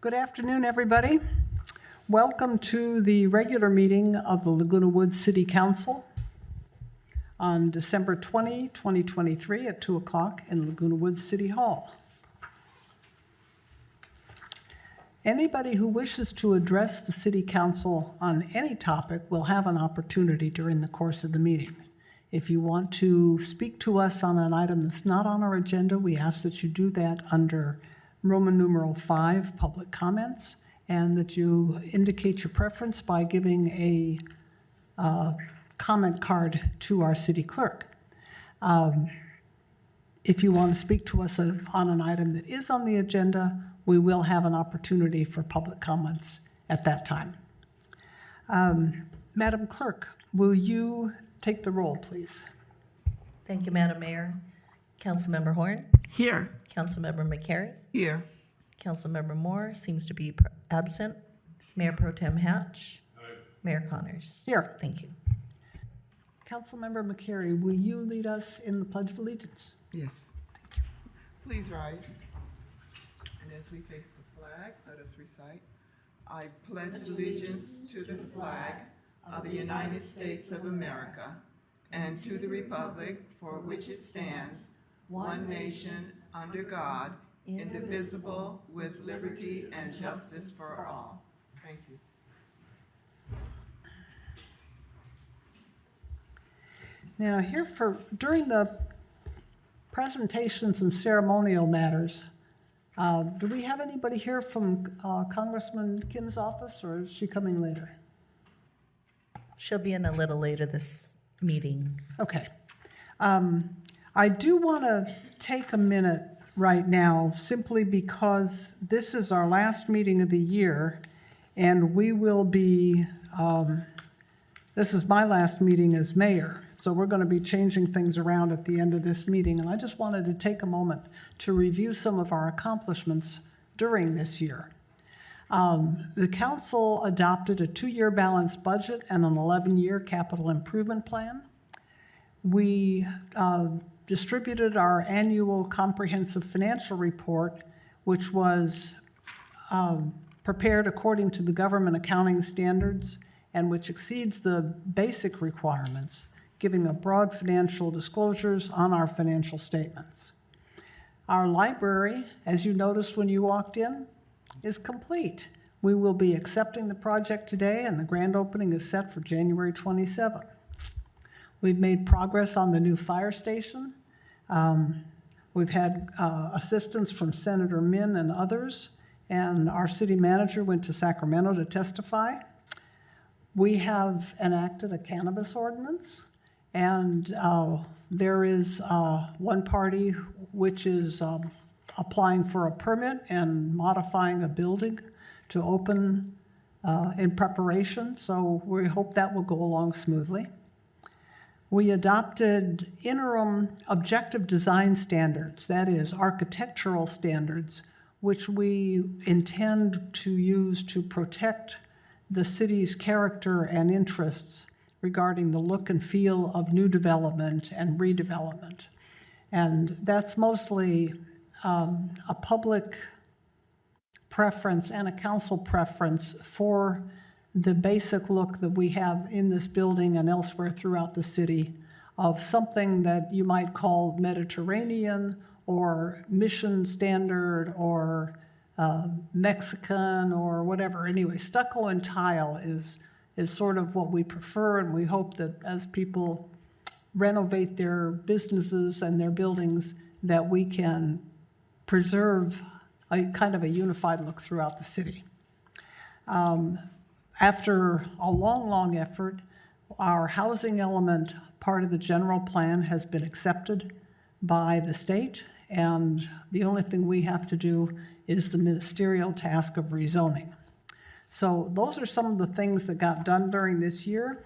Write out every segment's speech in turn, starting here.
Good afternoon, everybody. Welcome to the regular meeting of the Laguna Woods City Council on December 20, 2023 at 2 o'clock in Laguna Woods City Hall. Anybody who wishes to address the City Council on any topic will have an opportunity during the course of the meeting. If you want to speak to us on an item that's not on our agenda, we ask that you do that under Roman numeral 5, public comments, and that you indicate your preference by giving a comment card to our city clerk. If you want to speak to us on an item that is on the agenda, we will have an opportunity for public comments at that time. Madam Clerk, will you take the roll, please? Thank you, Madam Mayor. Councilmember Horn? Here. Councilmember McCary? Here. Councilmember Moore seems to be absent. Mayor Pro Tem Hatch? Aye. Mayor Connors? Here. Thank you. Councilmember McCary, will you lead us in the Pledge of Allegiance? Yes. Please rise. And as we face the flag, let us recite, I pledge allegiance to the flag of the United States of America and to the republic for which it stands, one nation, under God, indivisible, with liberty and justice for all. Thank you. Now, during the presentations and ceremonial matters, do we have anybody here from Congressman Kim's office, or is she coming later? She'll be in a little later this meeting. Okay. I do want to take a minute right now, simply because this is our last meeting of the year, and we will be, this is my last meeting as mayor, so we're going to be changing things around at the end of this meeting, and I just wanted to take a moment to review some of our accomplishments during this year. The council adopted a 2-year balanced budget and an 11-year capital improvement plan. We distributed our annual comprehensive financial report, which was prepared according to the government accounting standards and which exceeds the basic requirements, giving a broad financial disclosures on our financial statements. Our library, as you noticed when you walked in, is complete. We will be accepting the project today, and the grand opening is set for January 27th. We've made progress on the new fire station. We've had assistance from Senator Min and others, and our city manager went to Sacramento to testify. We have enacted a cannabis ordinance, and there is one party which is applying for a permit and modifying a building to open in preparation, so we hope that will go along smoothly. We adopted interim objective design standards, that is, architectural standards, which we intend to use to protect the city's character and interests regarding the look and feel of new development and redevelopment. And that's mostly a public preference and a council preference for the basic look that we have in this building and elsewhere throughout the city of something that you might call Mediterranean or mission standard or Mexican or whatever. Anyway, stucco and tile is sort of what we prefer, and we hope that as people renovate their businesses and their buildings, that we can preserve a kind of a unified look throughout the city. After a long effort, our housing element part of the general plan has been accepted by the state, and the only thing we have to do is the ministerial task of rezoning. So those are some of the things that got done during this year,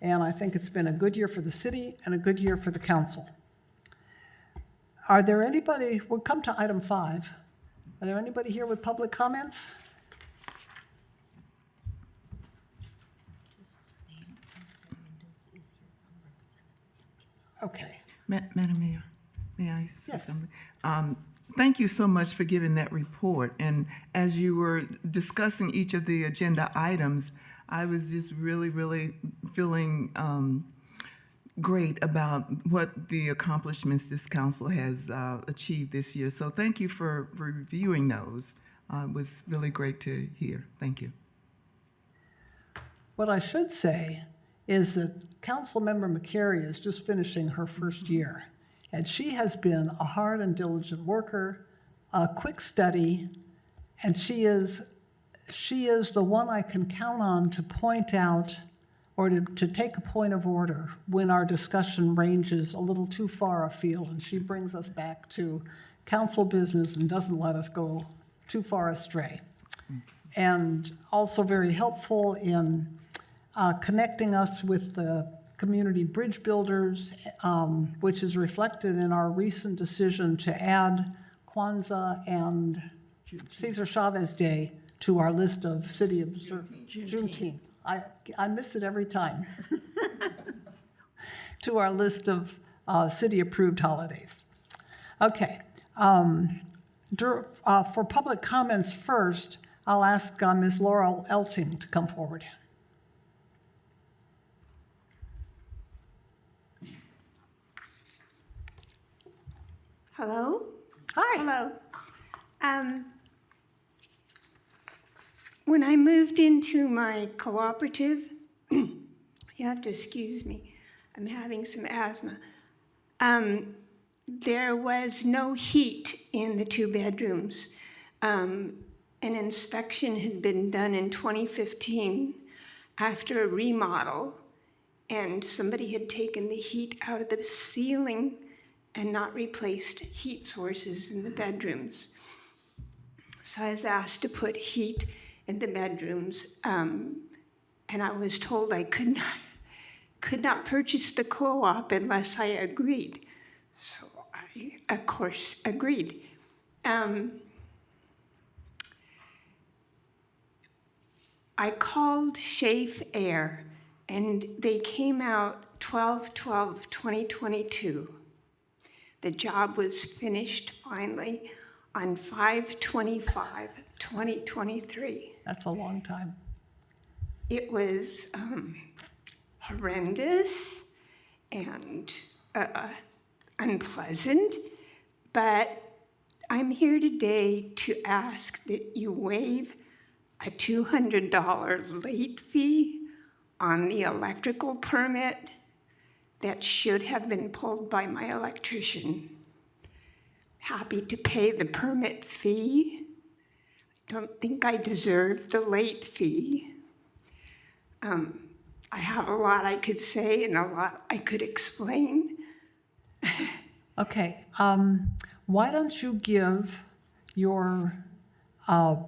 and I think it's been a good year for the city and a good year for the council. Are there anybody, we'll come to item 5. Are there anybody here with public comments? Okay. Madam Mayor, may I say Yes. something? Thank you so much for giving that report. And as you were discussing each of the agenda items, I was just really feeling great about what the accomplishments this council has achieved this year. So thank you for reviewing those. It was really great to hear. Thank you. What I should say is that Councilmember McCary is just finishing her first year, and she has been a hard and diligent worker, a quick study, and she is the one I can count on to point out or to take a point of order when our discussion ranges a little too far afield, and she brings us back to council business and doesn't let us go too far astray. And also very helpful in connecting us with the community bridge builders, which is reflected in our recent decision to add Kwanzaa and Cesar Chavez Day to our list of city Juneteenth. I miss it every time. To our list of city-approved holidays. Okay. For public comments first, I'll ask Ms. Laurel Elting to come forward. Hello? Hi. Hello. When I moved into my cooperative, you have to excuse me, I'm having some asthma. There was no heat in the 2 bedrooms. An inspection had been done in 2015 after a remodel, and somebody had taken the heat out of the ceiling and not replaced heat sources in the bedrooms. So I was asked to put heat in the bedrooms, and I was told I could not purchase the co-op unless I agreed. So I, of course, agreed. I called Shafe Air, and they came out 12/12/2022. The job was finished finally on 5/25/2023. That's a long time. It was horrendous and unpleasant, but I'm here today to ask that you waive a $200 late fee on the electrical permit that should have been pulled by my electrician. Happy to pay the permit fee. Don't think I deserve the late fee. I have a lot I could say and a lot I could explain. Okay, why don't you give your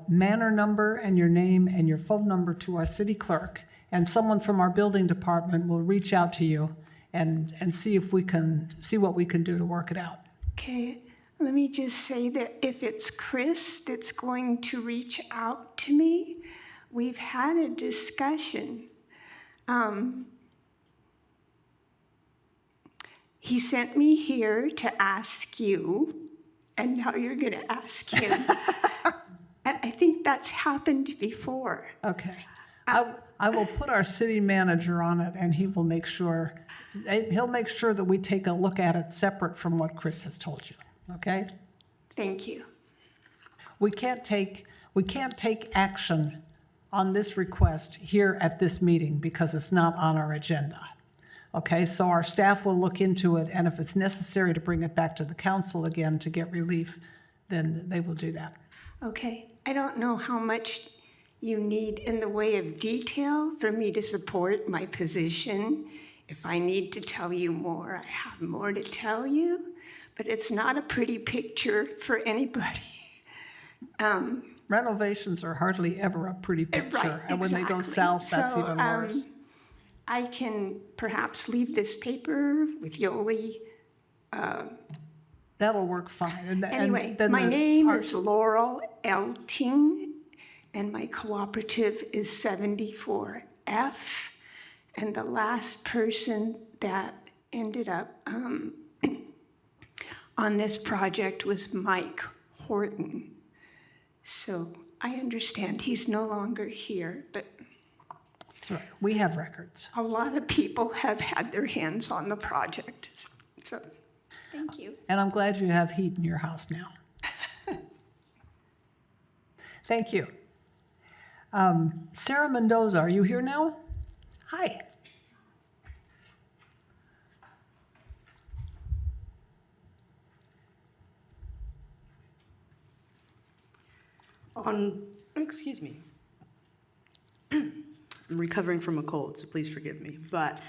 manor number and your name and your phone number to our city clerk, and someone from our building department will reach out to you and see if we can see what we can do to work it out. Okay, let me just say that if it's Chris that's going to reach out to me, we've had a discussion. He sent me here to ask you, and now you're going to ask him. I think that's happened before. Okay. I will put our city manager on it, and he'll make sure that we take a look at it separate from what Chris has told you, okay? Thank you. We can't take action on this request here at this meeting because it's not on our agenda. Okay, so our staff will look into it, and if it's necessary to bring it back to the council again to get relief, then they will do that. Okay, I don't know how much you need in the way of detail for me to support my position. If I need to tell you more, I have more to tell you, but it's not a pretty picture for anybody. Renovations are hardly ever a pretty picture, Right, and when they go exactly. south, that's So, even worse. I can perhaps leave this paper with Yoli. That'll work fine. And Anyway, then my the name arts- is Laurel Elting, and my cooperative is 74F. And the last person that ended up on this project was Mike Horton. So I understand he's no longer here, but That's right. We have records. a lot of people have had their hands on the project. So, thank you. And I'm glad you have heat in your house now. Thank you. Sarah Mendoza, are you here now? Hi. Excuse me. I'm recovering from a cold, so please forgive me. But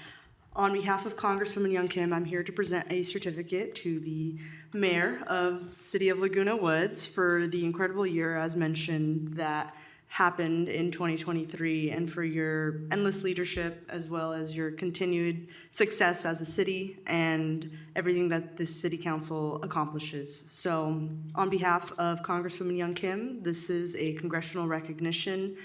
on behalf of Congresswoman Young Kim, I'm here to present a certificate to the mayor of the city of Laguna Woods for the incredible year, as mentioned, that happened in 2023, and for your endless leadership, as well as your continued success as a city and everything that this city council accomplishes. So on behalf of Congresswoman Young Kim, this is a congressional recognition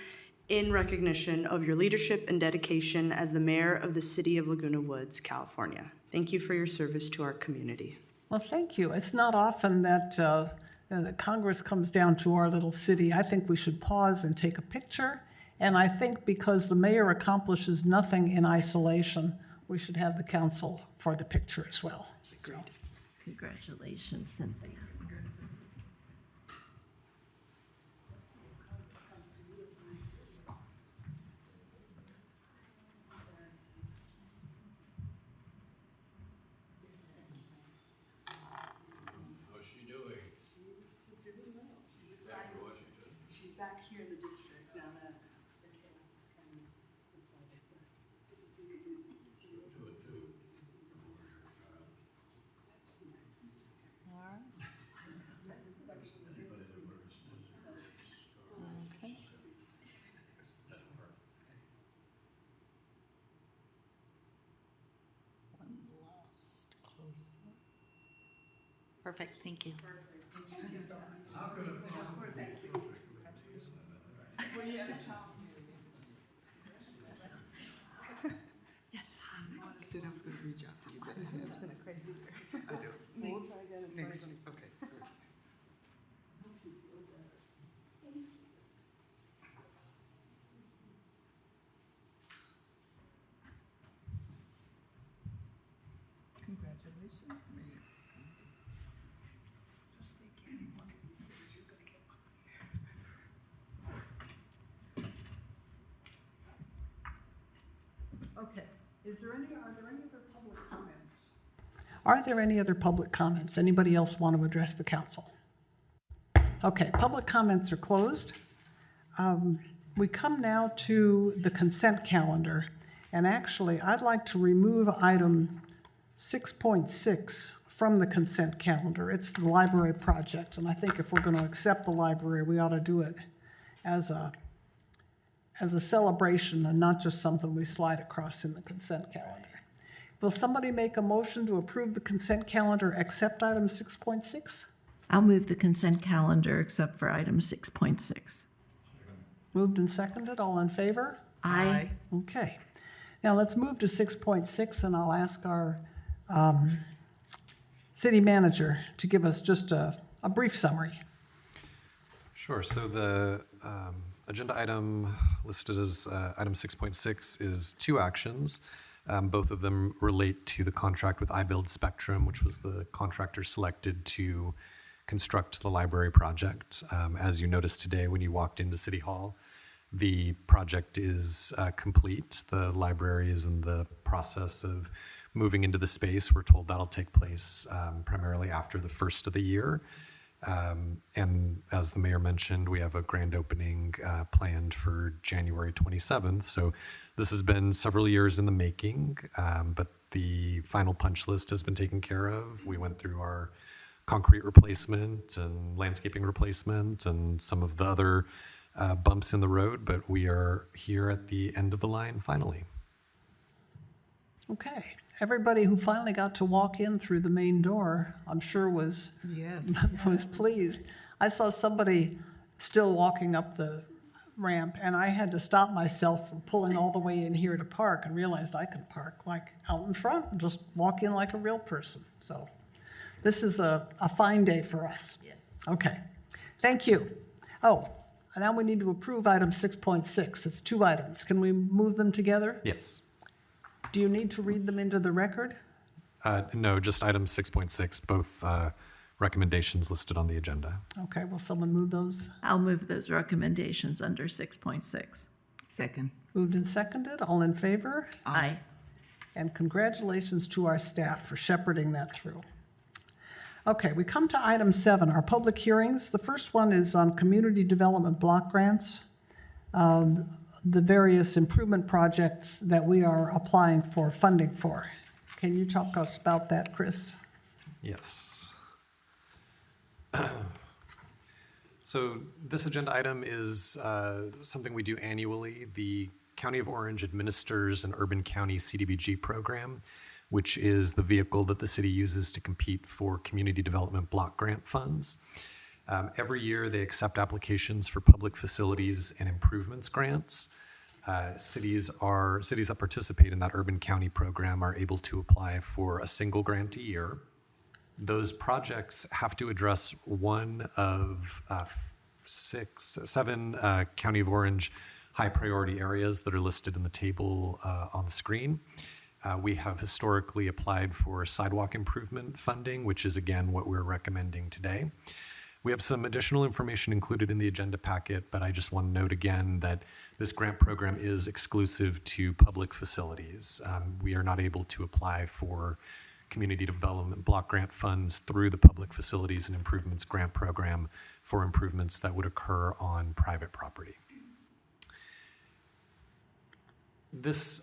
in recognition of your leadership and dedication as the mayor of the city of Laguna Woods, California. Thank you for your service to our community. Well, thank you. It's not often that Congress comes down to our little city. I think we should pause and take a picture. And I think because the mayor accomplishes nothing in isolation, we should have the council for the picture as well. So, Congratulations, Cynthia. What's she doing? She's doing well. She's back in Washington. She's back here in the district now that the chaos is kind of subsided. But good to see you. Good to see you. Good too. Okay. One last close up. Perfect, thank you. How could it possibly be perfect? Yes. I said I was going to reach out to you, but it's been a crazy year. I do. We'll try again in Next, 2020. okay. Good. Congratulations, Mayor. okay. Are there any other public comments? Are there any other public comments? Anybody else want to address the council? Okay, public comments are closed. We come now to the consent calendar. And actually, I'd like to remove item 6.6 from the consent calendar. It's the library project, and I think if we're going to accept the library, we ought to do it as a celebration and not just something we slide across in the consent calendar. Will somebody make a motion to approve the consent calendar except item 6.6? I'll move the consent calendar except for item 6.6. Moved and seconded, all in favor? Aye. Okay. Now let's move to 6.6, and I'll ask our city manager to give us just a brief summary. Sure. So the agenda item listed as item 6.6 is two actions. Both of them relate to the contract with iBuild Spectrum, which was the contractor selected to construct the library project. As you noticed today when you walked into City Hall, the project is complete. The library is in the process of moving into the space. We're told that'll take place primarily after the first of the year. And as the mayor mentioned, we have a grand opening planned for January 27th. So this has been several years in the making, but the final punch list has been taken care of. We went through our concrete replacement and landscaping replacement and some of the other bumps in the road, but we are here at the end of the line finally. Okay. Everybody who finally got to walk in through the main door, I'm sure was Yes. was pleased. I saw somebody still walking up the ramp, and I had to stop myself from pulling all the way in here to park and realized I could park like out in front and just walk in like a real person. So This is a fine day for us. Yes. Okay, thank you. Oh, and now we need to approve item 6.6. It's 2 items. Can we move them together? Yes. Do you need to read them into the record? No, just item 6.6, both recommendations listed on the agenda. Okay, will someone move those? I'll move those recommendations under 6.6. Second. Moved and seconded, all in favor? Aye. And congratulations to our staff for shepherding that through. Okay, we come to item 7, our public hearings. The first one is on community development block grants, the various improvement projects that we are applying for funding for. Can you talk to us about that, Chris? Yes. So this agenda item is something we do annually. The County of Orange administers an urban county CDBG program, which is the vehicle that the city uses to compete for community development block grant funds. Every year, they accept applications for public facilities and improvements grants. Cities that participate in that urban county program are able to apply for a single grant a year. Those projects have to address one of 7 County of Orange high priority areas that are listed in the table on the screen. We have historically applied for sidewalk improvement funding, which is again what we're recommending today. We have some additional information included in the agenda packet, but I just want to note again that this grant program is exclusive to public facilities. We are not able to apply for community development block grant funds through the public facilities and improvements grant program for improvements that would occur on private property. This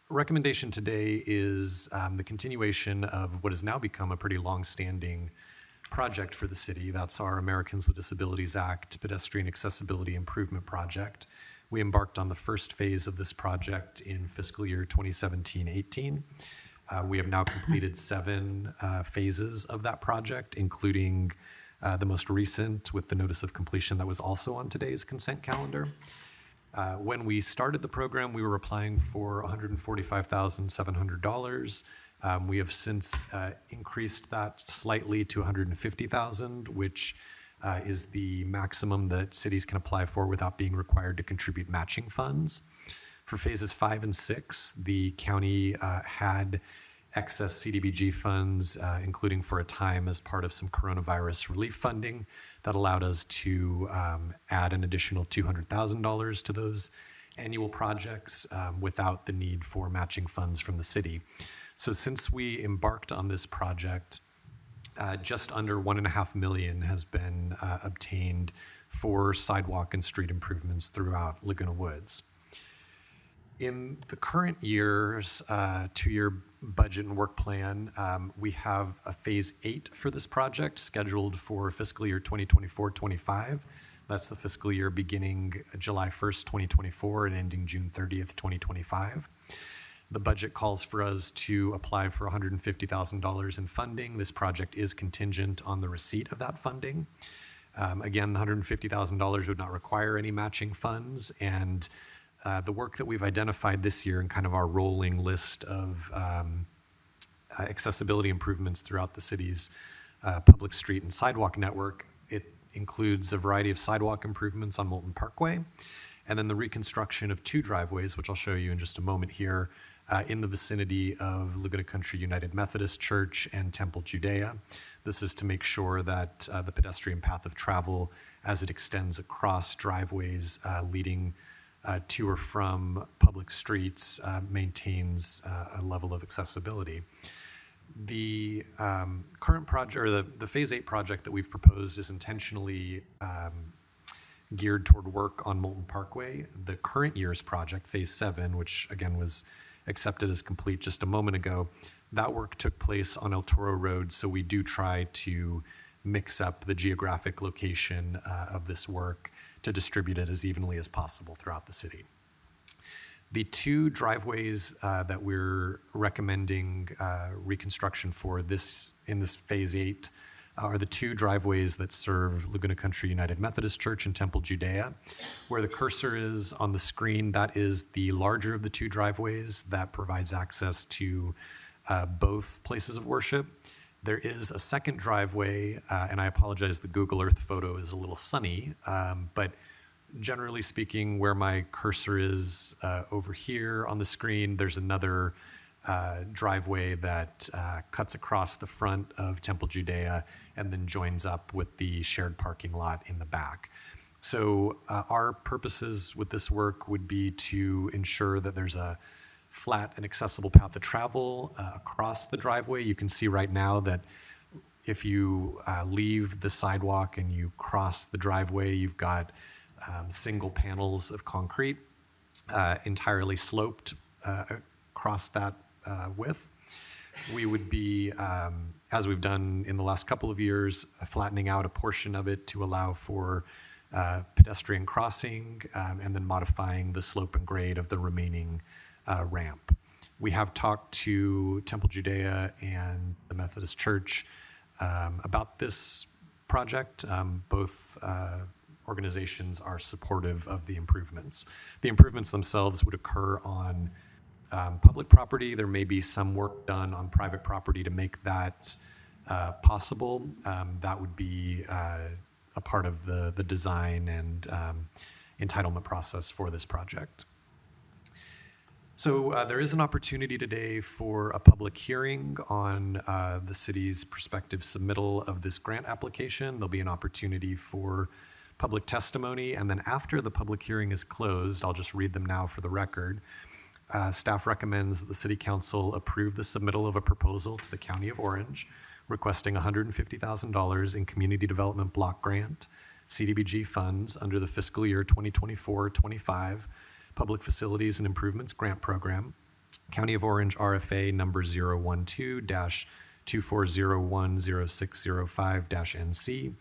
recommendation today is the continuation of what has now become a pretty long-standing project for the city. That's our Americans with Disabilities Act Pedestrian Accessibility Improvement Project. We embarked on the first phase of this project in fiscal year 2017-18. We have now completed 7 phases of that project, including the most recent with the notice of completion that was also on today's consent calendar. When we started the program, we were applying for $145,700. We have since increased that slightly to $150,000, which is the maximum that cities can apply for without being required to contribute matching funds. For phases 5 and 6, the county had excess CDBG funds, including for a time as part of some coronavirus relief funding that allowed us to add an additional $200,000 to those annual projects without the need for matching funds from the city. So since we embarked on this project, just under $1.5 million has been obtained for sidewalk and street improvements throughout Laguna Woods. In the current year's 2-year budget and work plan, we have a phase 8 for this project scheduled for fiscal year 2024-25. That's the fiscal year beginning July 1st, 2024 and ending June 30th, 2025. The budget calls for us to apply for $150,000 in funding. This project is contingent on the receipt of that funding. Again, the $150,000 would not require any matching funds, and the work that we've identified this year in kind of our rolling list of accessibility improvements throughout the city's public street and sidewalk network, it includes a variety of sidewalk improvements on Moulton Parkway, and then the reconstruction of 2 driveways, which I'll show you in just a moment here, in the vicinity of Laguna Country United Methodist Church and Temple Judea. This is to make sure that the pedestrian path of travel, as it extends across driveways leading to or from public streets, maintains a level of accessibility. The current project, or the Phase 8 project that we've proposed, is intentionally geared toward work on Moulton Parkway. The current year's project, Phase 7, which again was accepted as complete just a moment ago, that work took place on El Toro Road, so we do try to mix up the geographic location of this work to distribute it as evenly as possible throughout the city. The 2 driveways that we're recommending reconstruction for in this Phase 8 are the 2 driveways that serve Laguna Country United Methodist Church and Temple Judea. Where the cursor is on the screen, that is the larger of the 2 driveways that provides access to both places of worship. There is a second driveway, and I apologize, the Google Earth photo is a little sunny, but generally speaking, where my cursor is over here on the screen, there's another driveway that cuts across the front of Temple Judea and then joins up with the shared parking lot in the back. So our purposes with this work would be to ensure that there's a flat and accessible path of travel across the driveway. You can see right now that if you leave the sidewalk and you cross the driveway, you've got single panels of concrete entirely sloped across that width. We would be, as we've done in the last couple of years, flattening out a portion of it to allow for pedestrian crossing and then modifying the slope and grade of the remaining ramp. We have talked to Temple Judea and the Methodist Church about this project. Both organizations are supportive of the improvements. The improvements themselves would occur on public property. There may be some work done on private property to make that possible. That would be a part of the design and entitlement process for this project. So there is an opportunity today for a public hearing on the city's prospective submittal of this grant application. There'll be an opportunity for public testimony, and then after the public hearing is closed, I'll just read them now for the record. Staff recommends that the City Council approve the submittal of a proposal to the County of Orange requesting $150,000 in Community Development Block Grant, CDBG funds under the fiscal year 2024-25 Public Facilities and Improvements Grant Program, County of Orange RFA number 012-24010605-NC,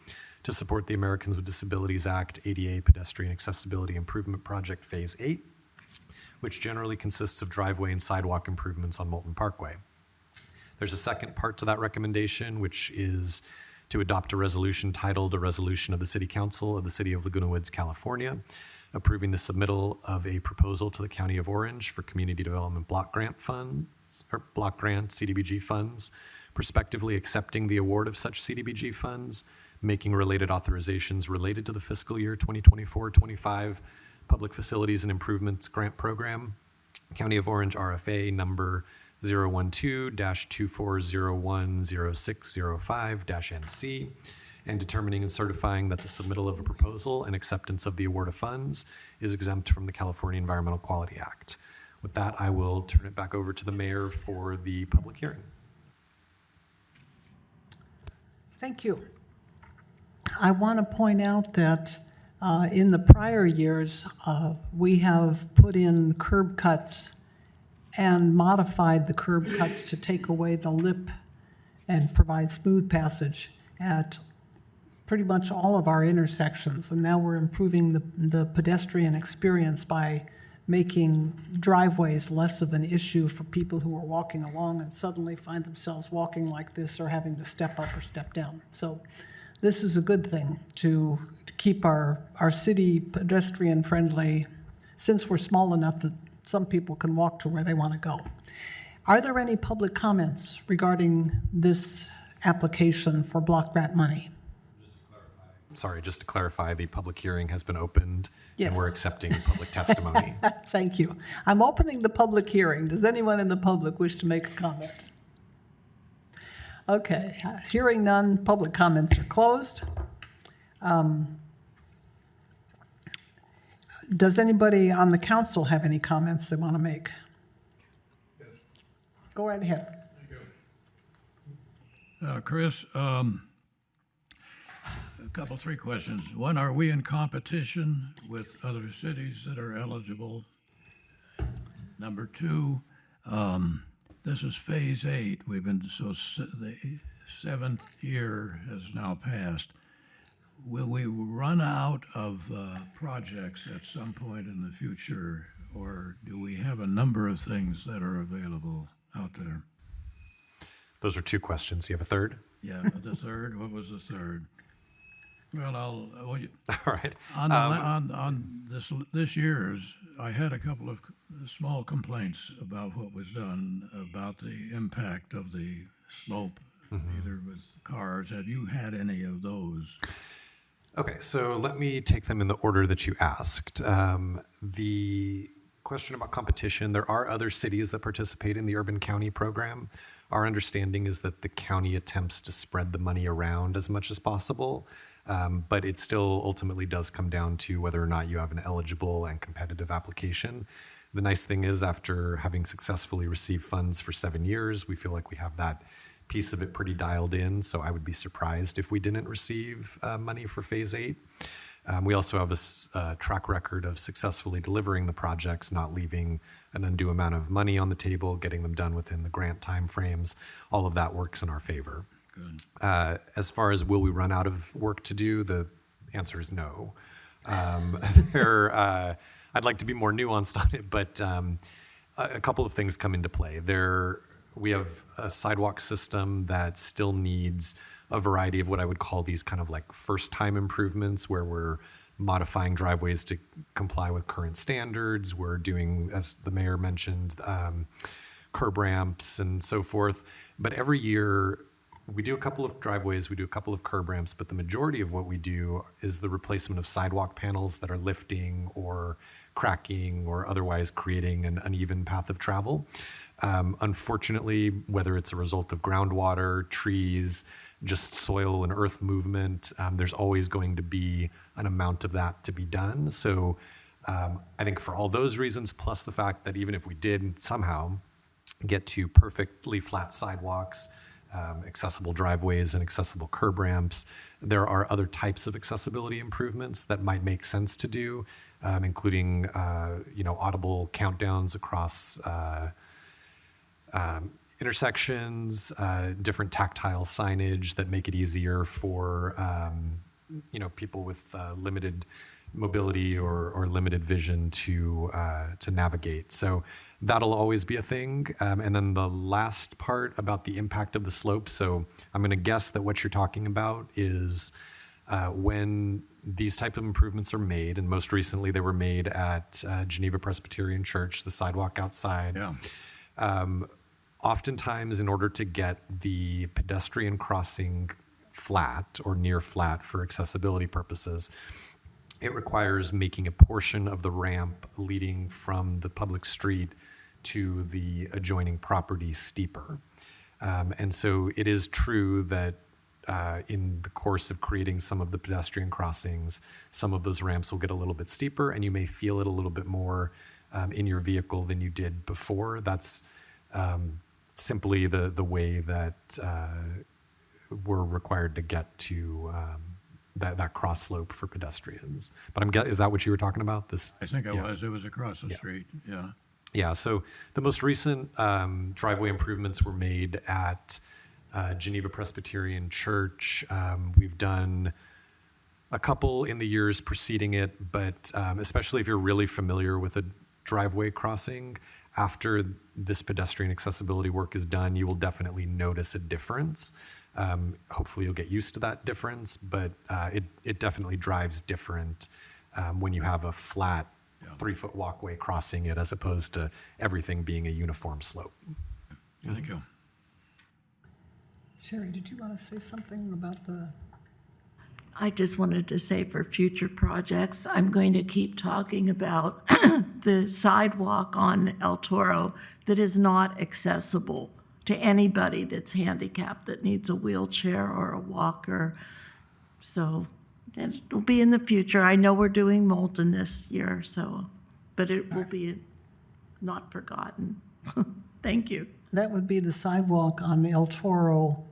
to support the Americans with Disabilities Act ADA Pedestrian Accessibility Improvement Project Phase 8, which generally consists of driveway and sidewalk improvements on Moulton Parkway. There's a second part to that recommendation, which is to adopt a resolution titled A Resolution of the City Council of the City of Laguna Woods, California, approving the submittal of a proposal to the County of Orange for Community Development Block Grant funds, or Block Grant CDBG funds, prospectively accepting the award of such CDBG funds, making related authorizations related to the fiscal year 2024-25 Public Facilities and Improvements Grant Program, County of Orange RFA number 012-24010605-NC, and determining and certifying that the submittal of a proposal and acceptance of the award of funds is exempt from the California Environmental Quality Act. With that, I will turn it back over to the mayor for the public hearing. Thank you. I want to point out that in the prior years, we have put in curb cuts and modified the curb cuts to take away the lip and provide smooth passage at pretty much all of our intersections. And now we're improving the pedestrian experience by making driveways less of an issue for people who are walking along and suddenly find themselves walking like this or having to step up or step down. So this is a good thing to keep our city pedestrian friendly, since we're small enough that some people can walk to where they want to go. Are there any public comments regarding this application for block grant money? Sorry, just to clarify, the public hearing has been opened Yes. and we're accepting public testimony. Thank you. I'm opening the public hearing. Does anyone in the public wish to make a comment? Okay, hearing none, public comments are closed. Does anybody on the council have any comments they want to make? Yes. Go right ahead. Thank you. Chris, a couple, three questions. One, are we in competition with other cities that are eligible? Number two, this is phase 8. We've been, the 7th year has now passed. Will we run out of projects at some point in the future, or do we have a number of things that are available out there? Those are two questions. You have a third? Yeah, the third, what was the third? Well, All right. on this year's, I had a couple of small complaints about what was done, about the impact of the slope either with cars. Have you had any of those? Okay, so let me take them in the order that you asked. The question about competition, there are other cities that participate in the urban county program. Our understanding is that the county attempts to spread the money around as much as possible, but it still ultimately does come down to whether or not you have an eligible and competitive application. The nice thing is, after having successfully received funds for 7 years, we feel like we have that piece of it pretty dialed in, so I would be surprised if we didn't receive money for Phase 8. We also have a track record of successfully delivering the projects, not leaving an undue amount of money on the table, getting them done within the grant timeframes. All of that works in our favor. Good. As far as will we run out of work to do, the answer is no. I'd like to be more nuanced on it, but a couple of things come into play. We have a sidewalk system that still needs a variety of what I would call these kind of like first-time improvements, where we're modifying driveways to comply with current standards. We're doing, as the mayor mentioned, curb ramps and so forth. But every year, we do a couple of driveways, we do a couple of curb ramps, but the majority of what we do is the replacement of sidewalk panels that are lifting or cracking or otherwise creating an uneven path of travel. Unfortunately, whether it's a result of groundwater, trees, just soil and earth movement, there's always going to be an amount of that to be done. So I think for all those reasons, plus the fact that even if we did somehow get to perfectly flat sidewalks, accessible driveways and accessible curb ramps, there are other types of accessibility improvements that might make sense to do, including audible countdowns across intersections, different tactile signage that make it easier for people with limited mobility or limited vision to navigate. So that'll always be a thing. And then the last part about the impact of the slope. So I'm going to guess that what you're talking about is when these type of improvements are made, and most recently they were made at Geneva Presbyterian Church, the sidewalk outside. Yeah. Oftentimes, in order to get the pedestrian crossing flat or near flat for accessibility purposes, it requires making a portion of the ramp leading from the public street to the adjoining property steeper. And so it is true that in the course of creating some of the pedestrian crossings, some of those ramps will get a little bit steeper, and you may feel it a little bit more in your vehicle than you did before. That's simply the way that we're required to get to that cross slope for pedestrians. But is that what you were talking about? I think it was across the street, yeah. Yeah, so the most recent driveway improvements were made at Geneva Presbyterian Church. We've done a couple in the years preceding it, but especially if you're really familiar with a driveway crossing, after this pedestrian accessibility work is done, you will definitely notice a difference. Hopefully you'll get used to that difference, but it definitely drives different when you have a flat 3-foot walkway crossing it as opposed to everything being a uniform slope. Thank you. Sherry, did you want to say something about the? I just wanted to say for future projects, I'm going to keep talking about the sidewalk on El Toro that is not accessible to anybody that's handicapped, that needs a wheelchair or a walker. So it'll be in the future. I know we're doing Moulton this year, but it will be not forgotten. Thank you. That would be the sidewalk on El Toro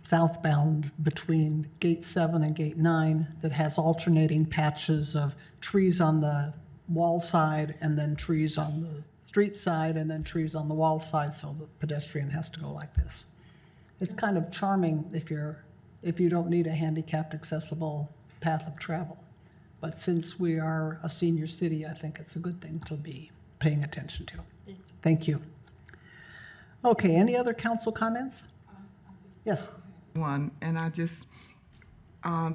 southbound between Gate 7 and Gate 9 that has alternating patches of trees on the wall side and then trees on the street side and then trees on the wall side, so the pedestrian has to go like this. It's kind of charming if you don't need a handicapped accessible path of travel. But since we are a senior city, I think it's a good thing to be paying attention to. Thank you. Okay, any other council comments? Yes. And I just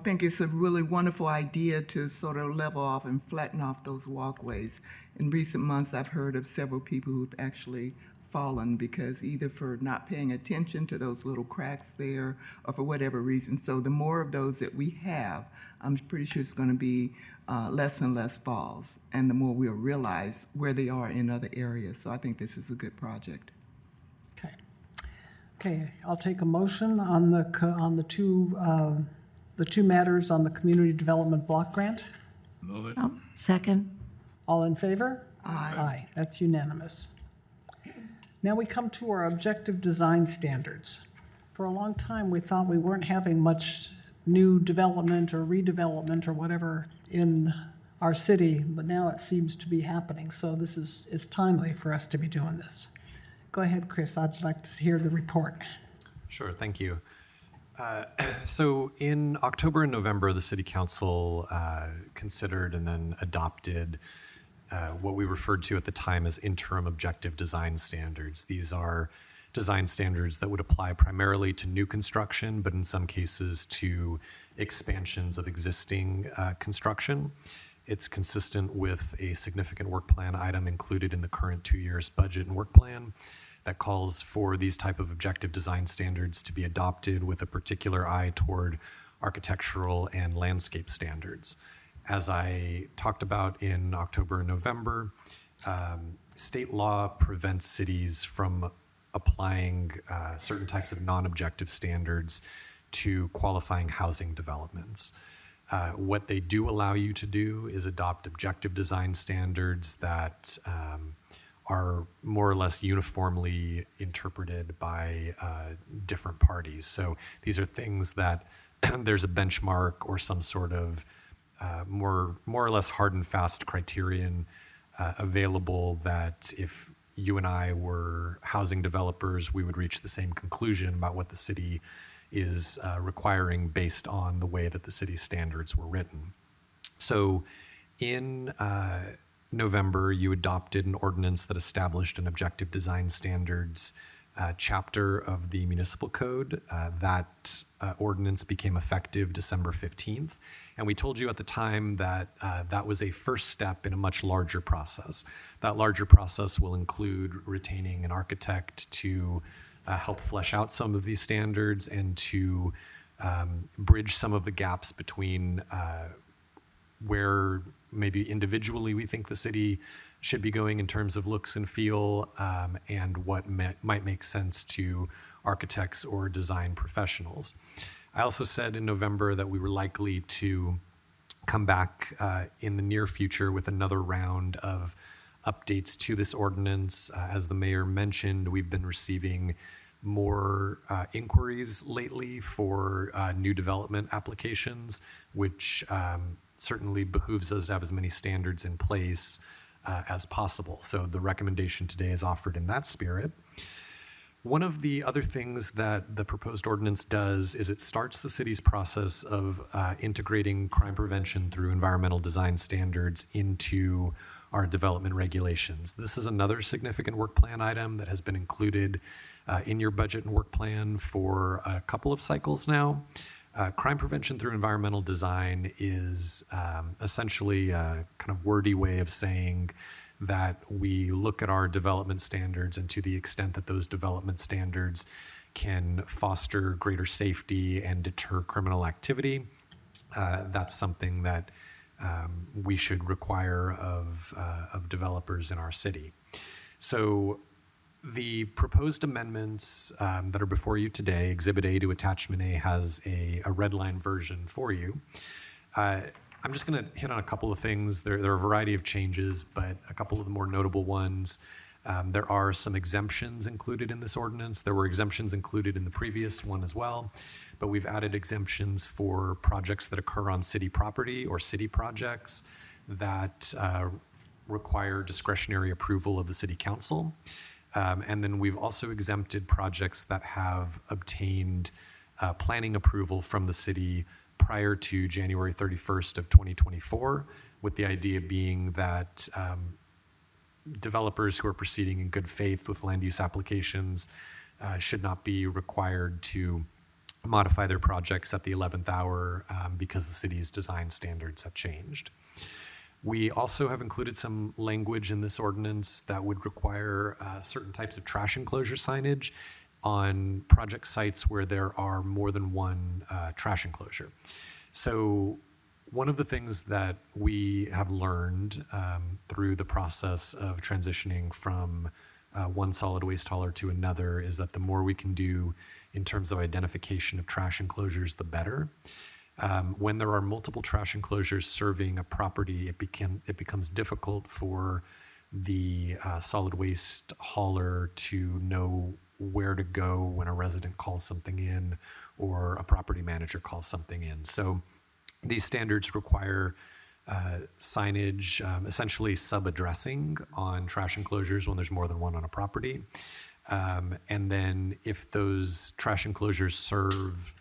think it's a really wonderful idea to sort of level off and flatten off those walkways. In recent months, I've heard of several people who've actually fallen because either for not paying attention to those little cracks there or for whatever reason. So the more of those that we have, I'm pretty sure it's going to be less and less falls, and the more we'll realize where they are in other areas. So I think this is a good project. Okay. Okay, I'll take a motion on the two matters on the community development block grant. Move it. Oh, second. All in favor? Aye. Aye, that's unanimous. Now we come to our objective design standards. For a long time, we thought we weren't having much new development or redevelopment or whatever in our city, but now it seems to be happening. So it's timely for us to be doing this. Go ahead, Chris, I'd like to hear the report. Sure, thank you. So in October and November, the City Council considered and then adopted what we referred to at the time as interim objective design standards. These are design standards that would apply primarily to new construction, but in some cases to expansions of existing construction. It's consistent with a significant work plan item included in the current 2 years budget and work plan that calls for these type of objective design standards to be adopted with a particular eye toward architectural and landscape standards. As I talked about in October and November, state law prevents cities from applying certain types of non-objective standards to qualifying housing developments. What they do allow you to do is adopt objective design standards that are more or less uniformly interpreted by different parties. So these are things that there's a benchmark or some sort of more or less hard and fast criterion available that if you and I were housing developers, we would reach the same conclusion about what the city is requiring based on the way that the city's standards were written. So in November, you adopted an ordinance that established an objective design standards chapter of the municipal code. That ordinance became effective December 15th. And we told you at the time that that was a first step in a much larger process. That larger process will include retaining an architect to help flesh out some of these standards and to bridge some of the gaps between where maybe individually we think the city should be going in terms of looks and feel, and what might make sense to architects or design professionals. I also said in November that we were likely to come back in the near future with another round of updates to this ordinance. As the mayor mentioned, we've been receiving more inquiries lately for new development applications, which certainly behooves us to have as many standards in place as possible. So the recommendation today is offered in that spirit. One of the other things that the proposed ordinance does is it starts the city's process of integrating crime prevention through environmental design standards into our development regulations. This is another significant work plan item that has been included in your budget and work plan for a couple of cycles now. Crime prevention through environmental design is essentially a kind of wordy way of saying that we look at our development standards, and to the extent that those development standards can foster greater safety and deter criminal activity, that's something that we should require of developers in our city. So the proposed amendments that are before you today, Exhibit A to Attachment A has a red line version for you. I'm just going to hit on a couple of things. There are a variety of changes, but a couple of the more notable ones. There are some exemptions included in this ordinance. There were exemptions included in the previous one as well, but we've added exemptions for projects that occur on city property or city projects that require discretionary approval of the city council. And then we've also exempted projects that have obtained planning approval from the city prior to January 31st of 2024, with the idea being that developers who are proceeding in good faith with land use applications should not be required to modify their projects at the 11th hour because the city's design standards have changed. We also have included some language in this ordinance that would require certain types of trash enclosure signage on project sites where there are more than one trash enclosure. So one of the things that we have learned through the process of transitioning from one solid waste hauler to another is that the more we can do in terms of identification of trash enclosures, the better. When there are multiple trash enclosures serving a property, it becomes difficult for the solid waste hauler to know where to go when a resident calls something in or a property manager calls something in. So these standards require signage, essentially sub-addressing on trash enclosures when there's more than one on a property. And then if those trash enclosures serve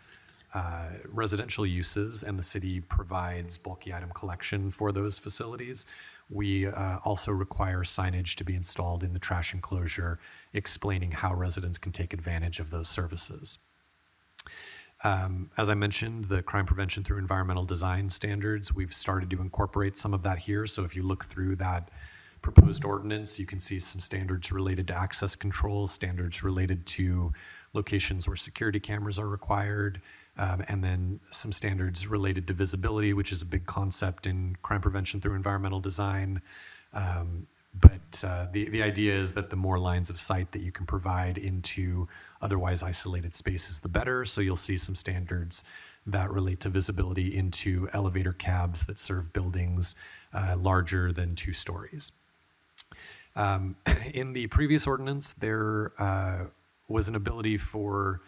residential uses and the city provides bulky item collection for those facilities, we also require signage to be installed in the trash enclosure explaining how residents can take advantage of those services. As I mentioned, the crime prevention through environmental design standards, we've started to incorporate some of that here. So if you look through that proposed ordinance, you can see some standards related to access control, standards related to locations where security cameras are required, and then some standards related to visibility, which is a big concept in crime prevention through environmental design. But the idea is that the more lines of sight that you can provide into otherwise isolated spaces, the better. So you'll see some standards that relate to visibility into elevator cabs that serve buildings larger than 2 stories. In the previous ordinance, there was an ability for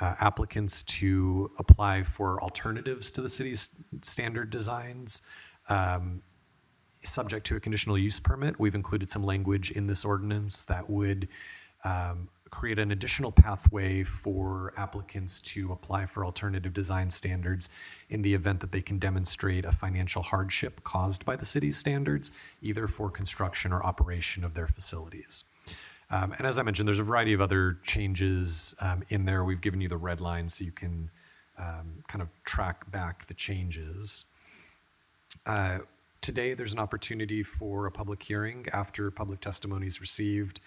applicants to apply for alternatives to the city's standard designs, subject to a conditional use permit. We've included some language in this ordinance that would create an additional pathway for applicants to apply for alternative design standards in the event that they can demonstrate a financial hardship caused by the city's standards, either for construction or operation of their facilities. And as I mentioned, there's a variety of other changes in there. We've given you the red line so you can kind of track back the changes. Today, there's an opportunity for a public hearing after public testimony is received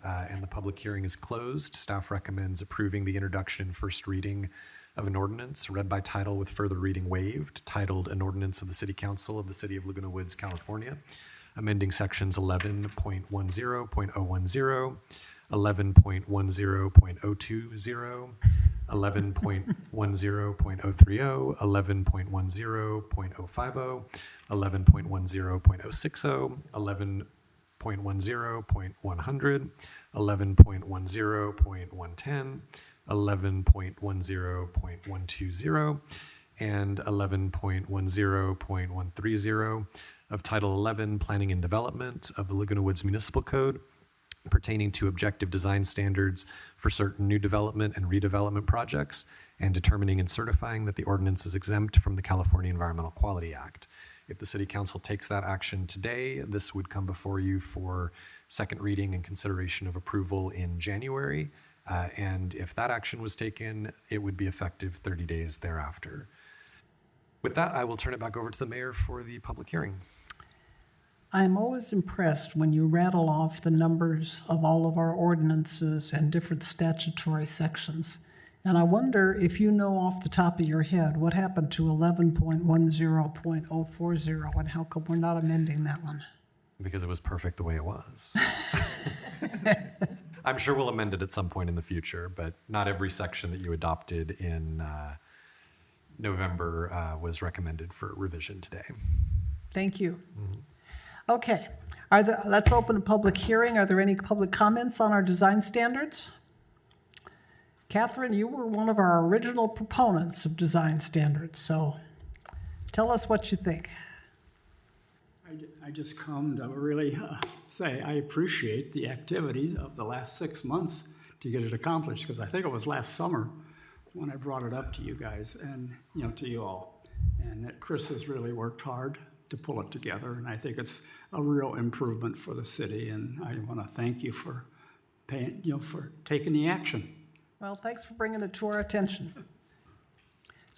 and the public hearing is closed. Staff recommends approving the introduction and first reading of an ordinance read by title with further reading waived, titled An Ordinance of the City Council of the City of Laguna Woods, California, amending sections 11.10.010, 11.10.020, 11.10.020, 11.10.030, 11.10.050, 11.10.060, 11.10.100, 11.10.110, 11.10.120, and 11.10.130 of Title 11, Planning and Development of the Laguna Woods Municipal Code, pertaining to objective design standards for certain new development and redevelopment projects, and determining and certifying that the ordinance is exempt from the California Environmental Quality Act. If the City Council takes that action today, this would come before you for second reading and consideration of approval in January. And if that action was taken, it would be effective 30 days thereafter. With that, I will turn it back over to the mayor for the public hearing. I'm always impressed when you rattle off the numbers of all of our ordinances and different statutory sections. And I wonder if you know off the top of your head what happened to 11.10.040 and how come we're not amending that one? Because it was perfect the way it was. I'm sure we'll amend it at some point in the future, but not every section that you adopted in November was recommended for revision today. Thank you. Okay, let's open a public hearing. Are there any public comments on our design standards? Catherine, you were one of our original proponents of design standards, so tell us what you think. I just come to really say I appreciate the activity of the last 6 months to get it accomplished, because I think it was last summer when I brought it up to you guys and to you all, and that Chris has really worked hard to pull it together, and I think it's a real improvement for the city, and I want to thank you for for taking the action. Well, thanks for bringing it to our attention.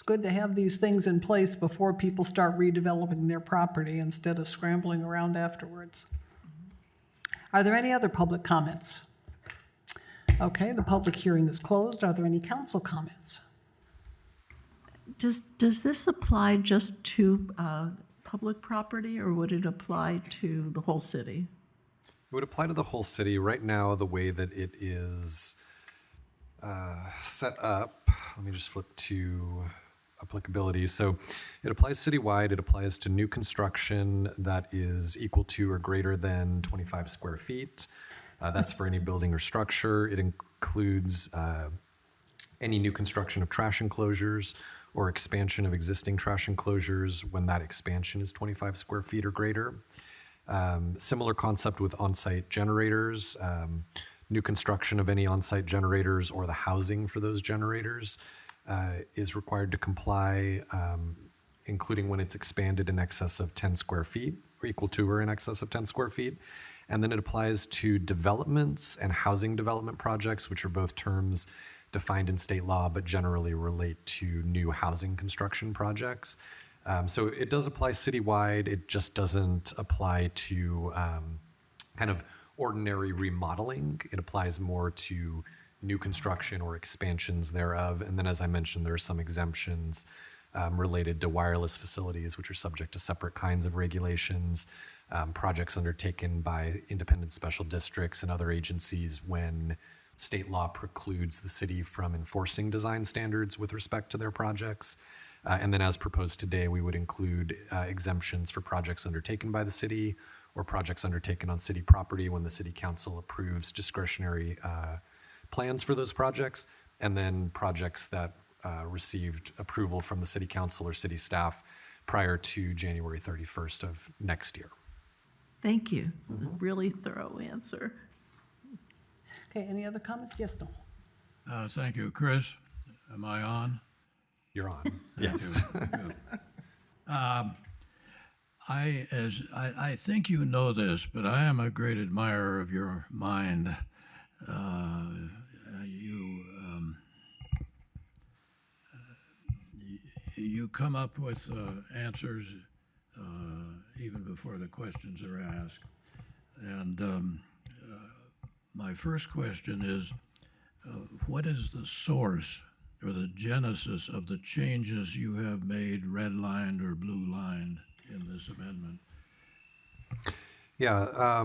It's good to have these things in place before people start redeveloping their property instead of scrambling around afterwards. Are there any other public comments? Okay, the public hearing is closed. Are there any council comments? Does this apply just to public property, or would it apply to the whole city? It would apply to the whole city. Right now, the way that it is set up, let me just flip to applicability. So it applies citywide. It applies to new construction that is equal to or greater than 25 square feet. That's for any building or structure. It includes any new construction of trash enclosures or expansion of existing trash enclosures when that expansion is 25 square feet or greater. Similar concept with on-site generators, new construction of any on-site generators or the housing for those generators is required to comply, including when it's expanded in excess of 10 square feet or equal to or in excess of 10 square feet. And then it applies to developments and housing development projects, which are both terms defined in state law, but generally relate to new housing construction projects. So it does apply citywide. It just doesn't apply to kind of ordinary remodeling. It applies more to new construction or expansions thereof. And then, as I mentioned, there are some exemptions related to wireless facilities, which are subject to separate kinds of regulations, projects undertaken by independent special districts and other agencies when state law precludes the city from enforcing design standards with respect to their projects. And then as proposed today, we would include exemptions for projects undertaken by the city or projects undertaken on city property when the city council approves discretionary plans for those projects, and then projects that received approval from the city council or city staff prior to January 31st of next year. Thank you. Really thorough answer. Okay, any other comments? Yes, Noel? Thank you. Chris, am I on? You're on. Thank Yes. you. Good. I think you know this, but I am a great admirer of your mind. You come up with answers even before the questions are asked. And my first question is, what is the source or the genesis of the changes you have made redlined or blue-lined in this amendment? Yeah,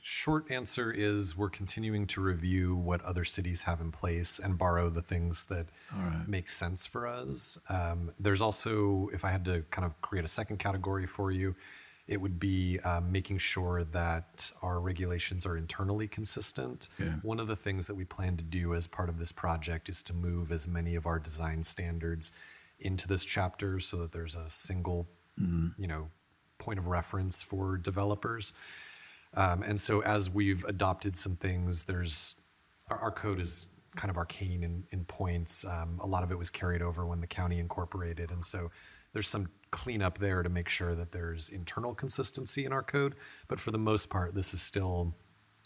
short answer is we're continuing to review what other cities have in place and borrow the things that make sense for us. There's also, if I had to kind of create a second category for you, it would be making sure that our regulations are internally consistent. Yeah. One of the things that we plan to do as part of this project is to move as many of our design standards into this chapter so that there's a single, point of reference for developers. And so as we've adopted some things, our code is kind of arcane in points. A lot of it was carried over when the county incorporated. And so there's some cleanup there to make sure that there's internal consistency in our code. But for the most part, this is still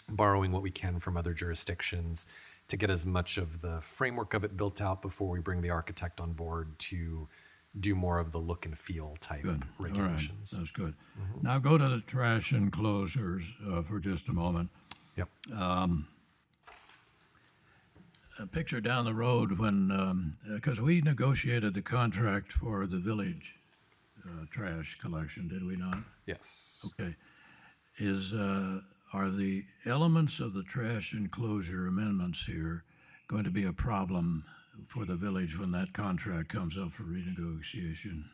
borrowing what we can from other jurisdictions to get as much of the framework of it built out before we bring the architect on board to do more of the look and feel type regulations. All right. That's good. Now go to the trash enclosures for just a moment. Yep. A picture down the road when, because we negotiated the contract for the village trash collection, did we not? Yes. Okay. Are the elements of the trash enclosure amendments here going to be a problem for the village when that contract comes up for renegotiation?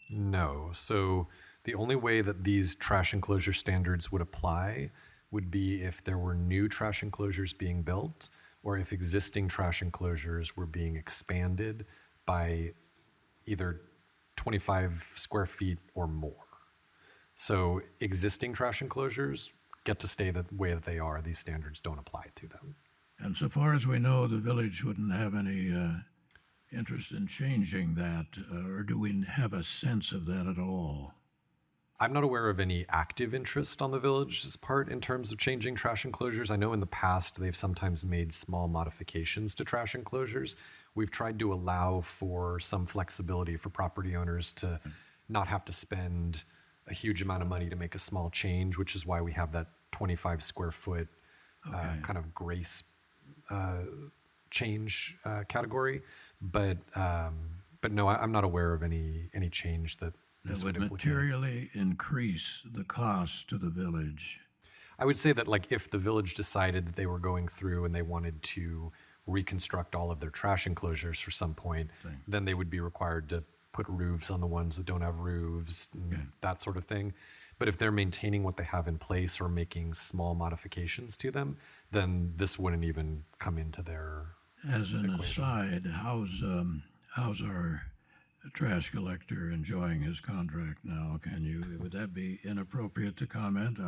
No. So the only way that these trash enclosure standards would apply would be if there were new trash enclosures being built or if existing trash enclosures were being expanded by either 25 square feet or more. So existing trash enclosures get to stay the way that they are. These standards don't apply to them. And so far as we know, the village wouldn't have any interest in changing that, or do we have a sense of that at all? I'm not aware of any active interest on the village's part in terms of changing trash enclosures. I know in the past they've sometimes made small modifications to trash enclosures we've tried to allow for some flexibility for property owners to not have to spend a huge amount of money to make a small change, which is why we have that 25 square foot kind of grace change category. But no, I'm not aware of any change that this That would implicate. materially increase the cost to the village. I would say that, like, if the village decided that they were going through and they wanted to reconstruct all of their trash enclosures for some point, then they would be required to put roofs on the ones that don't have roofs, and that sort of thing. But if they're maintaining what they have in place or making small modifications to them, then this wouldn't even come into their. As an aside, how's our trash collector enjoying his contract now? Would that be inappropriate to comment?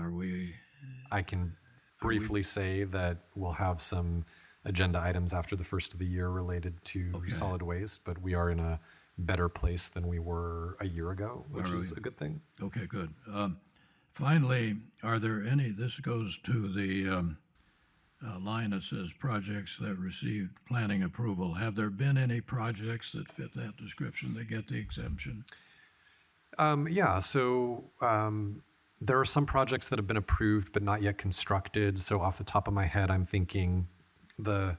I can briefly say that we'll have some agenda items after the first of the year related to solid waste, but we are in a better place than we were a year ago, which is a good thing. Okay, good. Finally, are there any, this goes to the line that says projects that received planning approval. Have there been any projects that fit that description that get the exemption? There are some projects that have been approved but not yet constructed. So off the top of my head, I'm thinking the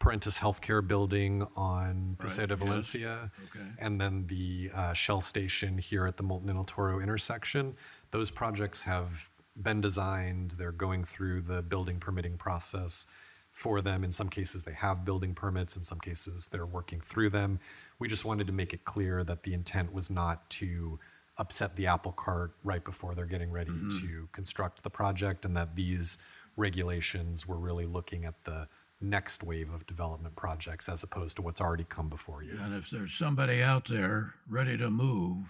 Parentis Healthcare building on Paseo de Valencia, and then the Shell station here at the Molten and El Toro intersection. Those projects have been designed. They're going through the building permitting process for them. In some cases, they have building permits. In some cases, they're working through them. We just wanted to make it clear that the intent was not to upset the apple cart right before they're getting ready to construct the project, and that these regulations were really looking at the next wave of development projects as opposed to what's already come before you. And if there's somebody out there ready to move,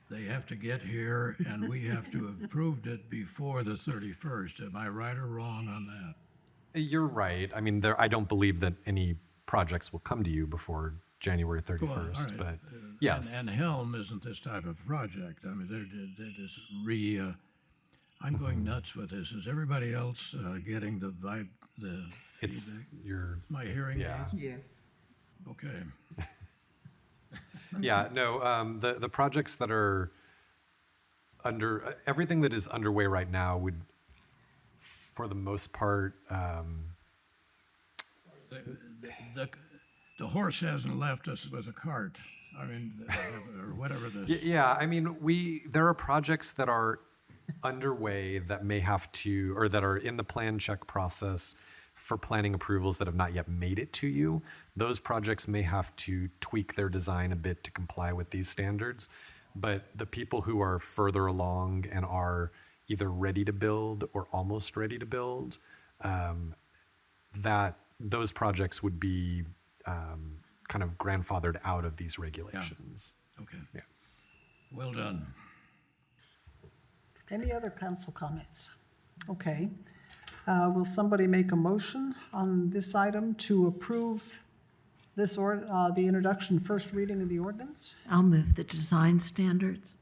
they have to get here and we have to have approved it before the 31st. Am I right or wrong on that? You're right. I mean, I don't believe that any projects will come to you before January 31st, Well, all right. but yes. And Helm isn't this type of project. I mean, they're just I'm going nuts with this. Is everybody else getting the vibe, the It's feedback? Am I hearing yeah. aids? Yes. Okay. Yeah, no, the projects that are everything that is underway right now would, for the most part, The horse hasn't left us with a cart. I mean, or whatever this. yeah, I mean, there are projects that are underway that may have to, or that are in the plan check process for planning approvals that have not yet made it to you. Those projects may have to tweak their design a bit to comply with these standards. But the people who are further along and are either ready to build or almost ready to build, those projects would be kind of grandfathered out of these regulations. Okay. Yeah. Well done. Any other council comments? Okay. Will somebody make a motion on this item to approve this the introduction, first reading of the ordinance? I'll move the design standards.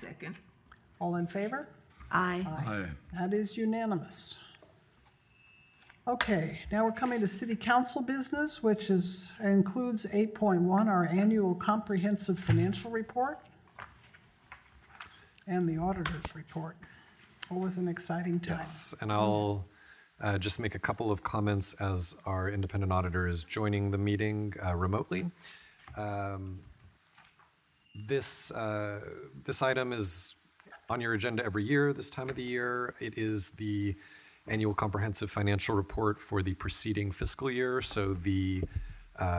Second. All in favor? Aye. Aye. That is unanimous. Okay, now we're coming to city council business, which includes 8.1, our annual comprehensive financial report, and the auditor's report. Always an exciting time. Yes, and I'll just make a couple of comments as our independent auditor is joining the meeting remotely. This item is on your agenda every year this time of the year. It is the annual comprehensive financial report for the preceding fiscal year, so the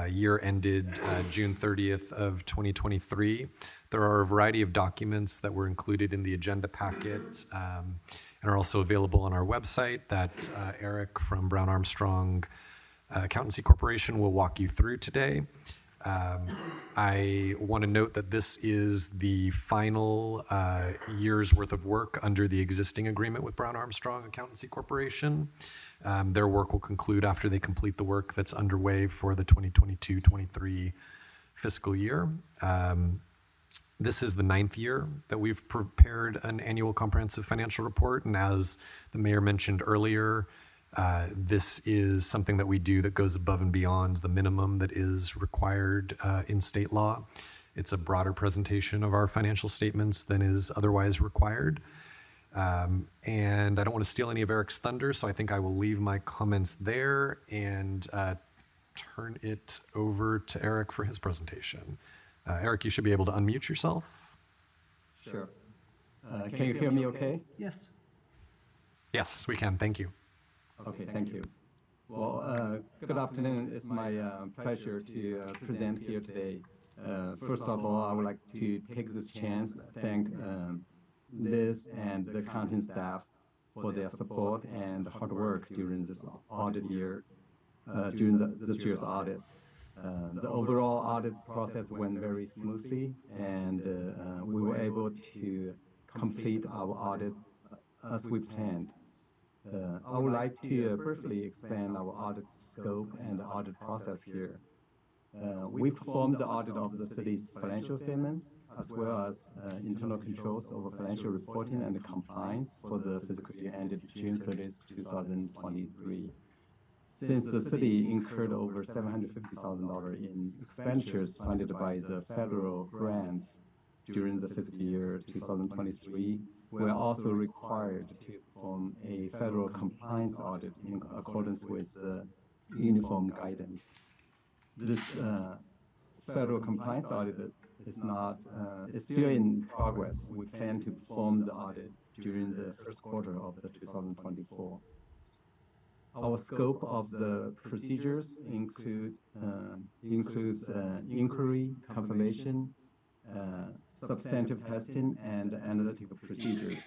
year ended June 30th of 2023. There are a variety of documents that were included in the agenda packet and are also available on our website that Eric from Brown Armstrong Accountancy Corporation will walk you through today. I want to note that this is the final year's worth of work under the existing agreement with Brown Armstrong Accountancy Corporation. Their work will conclude after they complete the work that's underway for the 2022-23 fiscal year. This is the 9th year that we've prepared an annual comprehensive financial report, and as the mayor mentioned earlier, This is something that we do that goes above and beyond the minimum that is required in state law. It's a broader presentation of our financial statements than is otherwise required. And I don't want to steal any of Eric's thunder, so I think I will leave my comments there and turn it over to Eric for his presentation. Eric, you should be able to unmute yourself. Sure. Can you hear me okay? Yes. Yes, we can. Thank you. Okay, thank you. Well, good afternoon. It's my pleasure to present here today. First of all, I would like to take this chance to thank Liz and the accounting staff for their support and hard work during this audit year, during this year's audit. The overall audit process went very smoothly, and we were able to complete our audit as we planned. I would like to briefly explain our audit scope and audit process here. We performed the audit of the city's financial statements, as well as internal controls over financial reporting and compliance for the fiscal year ended June 30th, 2023. Since the city incurred over $750,000 in expenditures funded by the federal grants during the fiscal year 2023, we are also required to perform a federal compliance audit in accordance with the uniform guidance. This federal compliance audit is still in progress. We plan to perform the audit during the first quarter of the 2024. Our scope of the procedures includes inquiry, confirmation, substantive testing, and analytical procedures.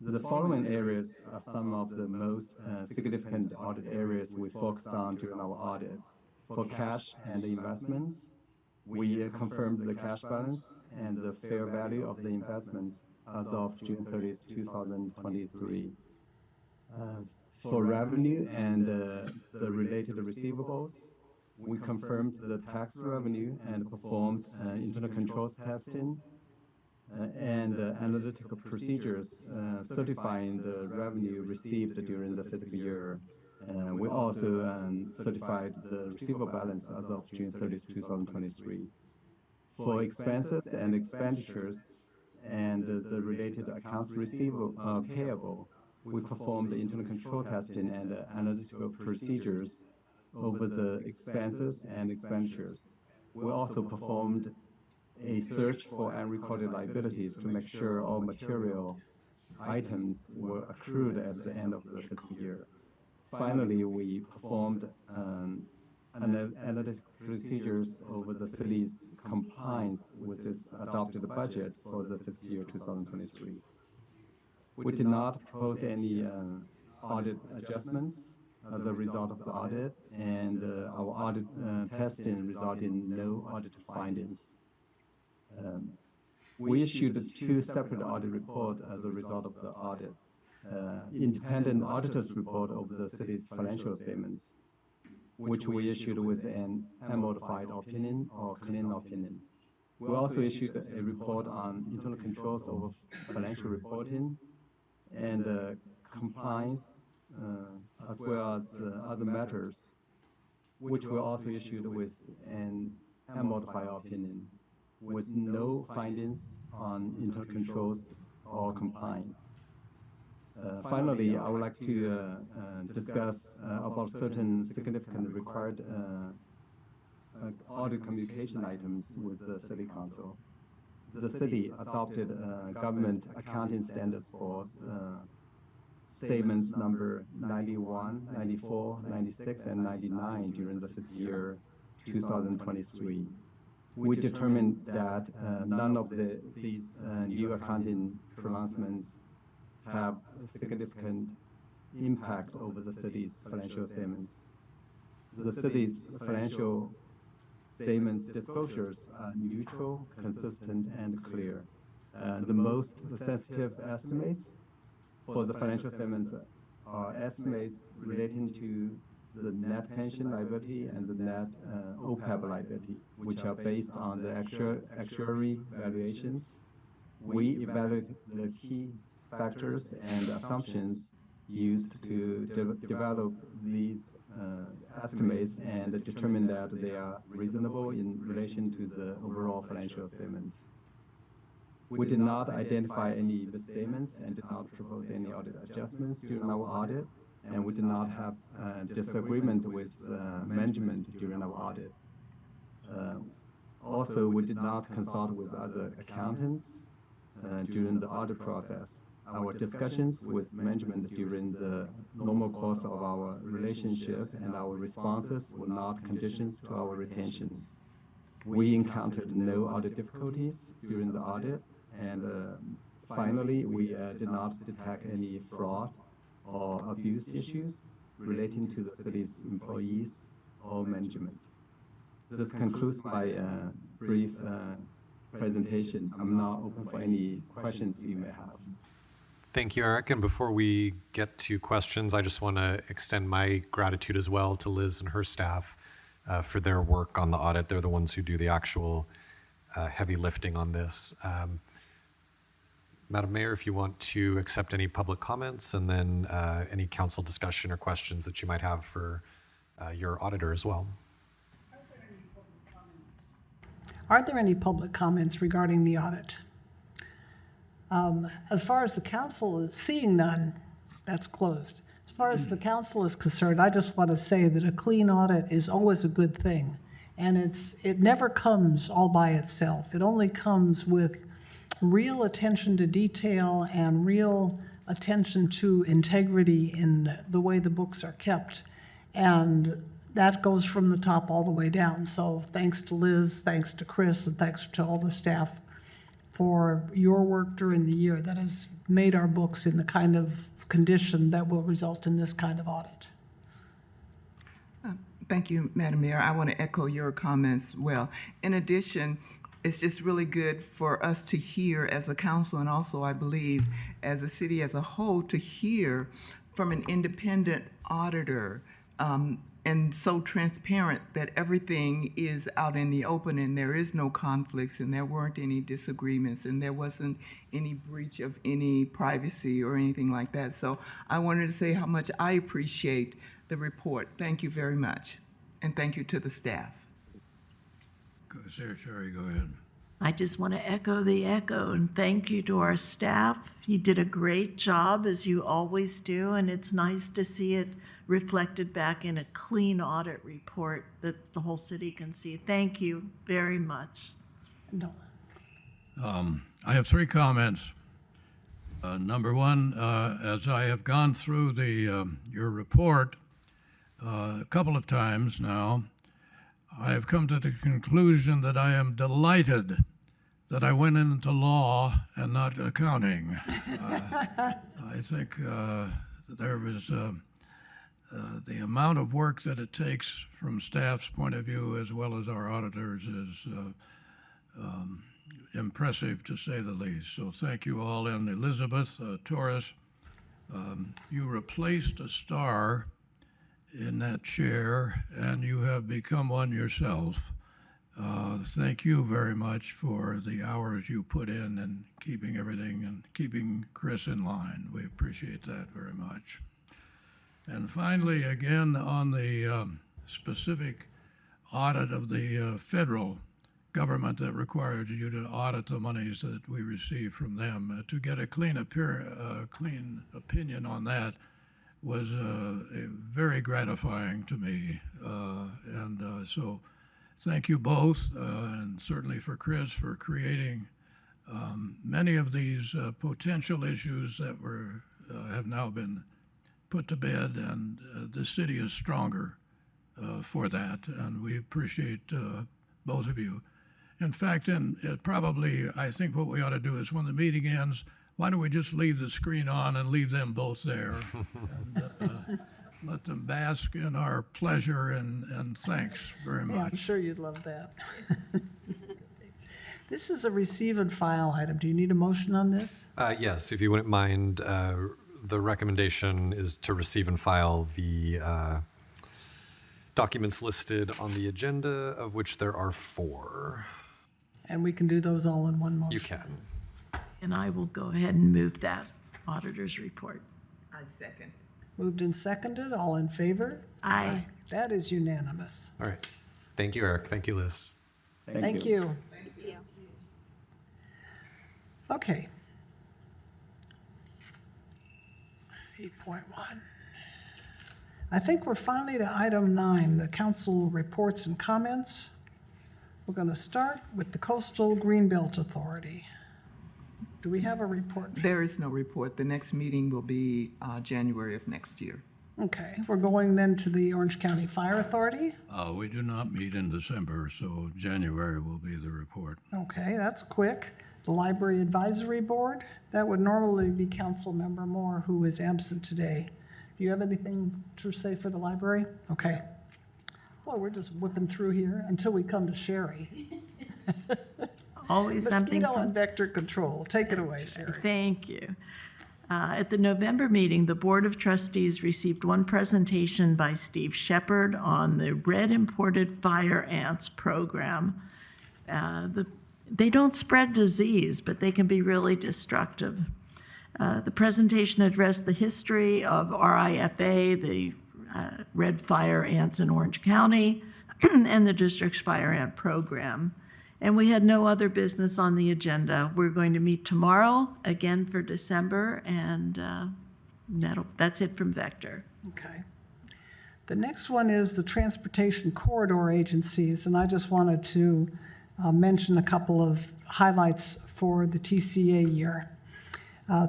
The following areas are some of the most significant audit areas we focused on during our audit. For cash and investments, we confirmed the cash balance and the fair value of the investments as of June 30th, 2023. For revenue and the related receivables, we confirmed the tax revenue and performed internal controls testing and analytical procedures certifying the revenue received during the fiscal year. We also certified the receivable balance as of June 30th, 2023. For expenses and expenditures and the related accounts payable, we performed the internal control testing and analytical procedures over the expenses and expenditures. We also performed a search for unrecorded liabilities to make sure all material items were accrued at the end of the fiscal year. Finally, we performed analytical procedures over the city's compliance with its adopted budget for the fiscal year 2023. We did not propose any audit adjustments as a result of the audit, and our audit testing resulted in no audit findings. We issued 2 separate audit reports as a result of the audit. Independent auditor's report of the city's financial statements, which we issued with an unmodified opinion or clean opinion. We also issued a report on internal controls over financial reporting and compliance, as well as other matters, which were also issued with an unmodified opinion, with no findings on internal controls or compliance. Finally, I would like to discuss about certain significant required audit communication items with the City Council. The city adopted government accounting standards for statements number 91, 94, 96, and 99 during the fiscal year 2023. We determined that none of these new accounting pronouncements have a significant impact over the city's financial statements. The city's financial statements disclosures are neutral, consistent, and clear. The most sensitive estimates for the financial statements are estimates relating to the net pension liability and the net OPEB liability, which are based on the actuary valuations. We evaluate the key factors and assumptions used to develop these estimates and determine that they are reasonable in relation to the overall financial statements. We did not identify any misstatements and did not propose any audit adjustments during our audit, and we did not have disagreement with management during our audit. Also, we did not consult with other accountants during the audit process. Our discussions with management during the normal course of our relationship and our responses were not conditions to our retention. We encountered no audit difficulties during the audit, and finally, we did not detect any fraud or abuse issues relating to the city's employees or management. This concludes my brief presentation. I'm now open for any questions you may have. Thank you, Eric. And before we get to questions, I just want to extend my gratitude as well to Liz and her staff for their work on the audit. They're the ones who do the actual heavy lifting on this. Madam Mayor, if you want to accept any public comments and then any council discussion or questions that you might have for your auditor as well. Are there any public comments regarding the audit? As far as the council is seeing none, that's closed. As far as the council is concerned, I just want to say that a clean audit is always a good thing. And it never comes all by itself. It only comes with real attention to detail and real attention to integrity in the way the books are kept. And that goes from the top all the way down. So thanks to Liz, thanks to Chris, and thanks to all the staff for your work during the year that has made our books in the kind of condition that will result in this kind of audit. Thank you, Madam Mayor. I want to echo your comments well. In addition, it's just really good for us to hear as a council, and also I believe as a city as a whole, to hear from an independent auditor and so transparent that everything is out in the open and there is no conflicts and there weren't any disagreements and there wasn't any breach of any privacy or anything like that. So I wanted to say how much I appreciate the report. Thank you very much. And thank you to the staff. Secretary, go ahead. I just want to echo the echo and thank you to our staff. You did a great job, as you always do, and it's nice to see it reflected back in a clean audit report that the whole city can see. Thank you very much. No. I have three comments. Number one, as I have gone through your report a couple of times now, I have come to the conclusion that I am delighted that I went into law and not accounting. I think there was the amount of work that it takes from staff's point of view as well as our auditors is impressive, to say the least. So thank you all. And Elizabeth Torres, you replaced a star in that chair, and you have become one yourself. Thank you very much for the hours you put in and keeping everything and keeping Chris in line. We appreciate that very much. And finally, again, on the specific audit of the federal government that required you to audit the monies that we receive from them, to get a clean opinion on that was very gratifying to me. So thank you both, and certainly for Chris for creating many of these potential issues that have now been put to bed, and the city is stronger for that, and we appreciate both of you. In fact, I think what we ought to do is when the meeting ends, why don't we just leave the screen on and leave them both there and let them bask in our pleasure, and thanks very much. Yeah, I'm sure you'd love that. This is a receive and file item. Do you need a motion on this? Yes, if you wouldn't mind, the recommendation is to receive and file the documents listed on the agenda, of which there are 4. And we can do those all in one motion. You can. And I will go ahead and move that auditor's report. I I second. Moved and seconded, all in favor? Aye. That is unanimous. All right. Thank you, Eric. Thank you, Liz. Thank you. Okay. 8.1. I think we're finally to item 9, the council reports and comments. We're going to start with the Coastal Greenbelt Authority. Do we have a report? There is no report. The next meeting will be January of next year. Okay, we're going then to the Orange County Fire Authority. We do not meet in December, so January will be the report. Okay, that's quick. The Library Advisory Board, that would normally be Councilmember Moore, who is absent today. Do you have anything to say for the library? Okay. Boy, we're just whipping through here until we come to Sherry. Always something Mosquito fun. and vector control. Take it away, Sherry. Thank you. At the November meeting, the Board of Trustees received one presentation by Steve Shepard on the red imported fire ants program. They don't spread disease, but they can be really destructive. The presentation addressed the history of RIFA, the red fire ants in Orange County, and the district's fire ant program. And we had no other business on the agenda. We're going to meet tomorrow again for December, and that's it from Vector. Okay. The next one is the Transportation Corridor Agencies, and I just wanted to mention a couple of highlights for the TCA year.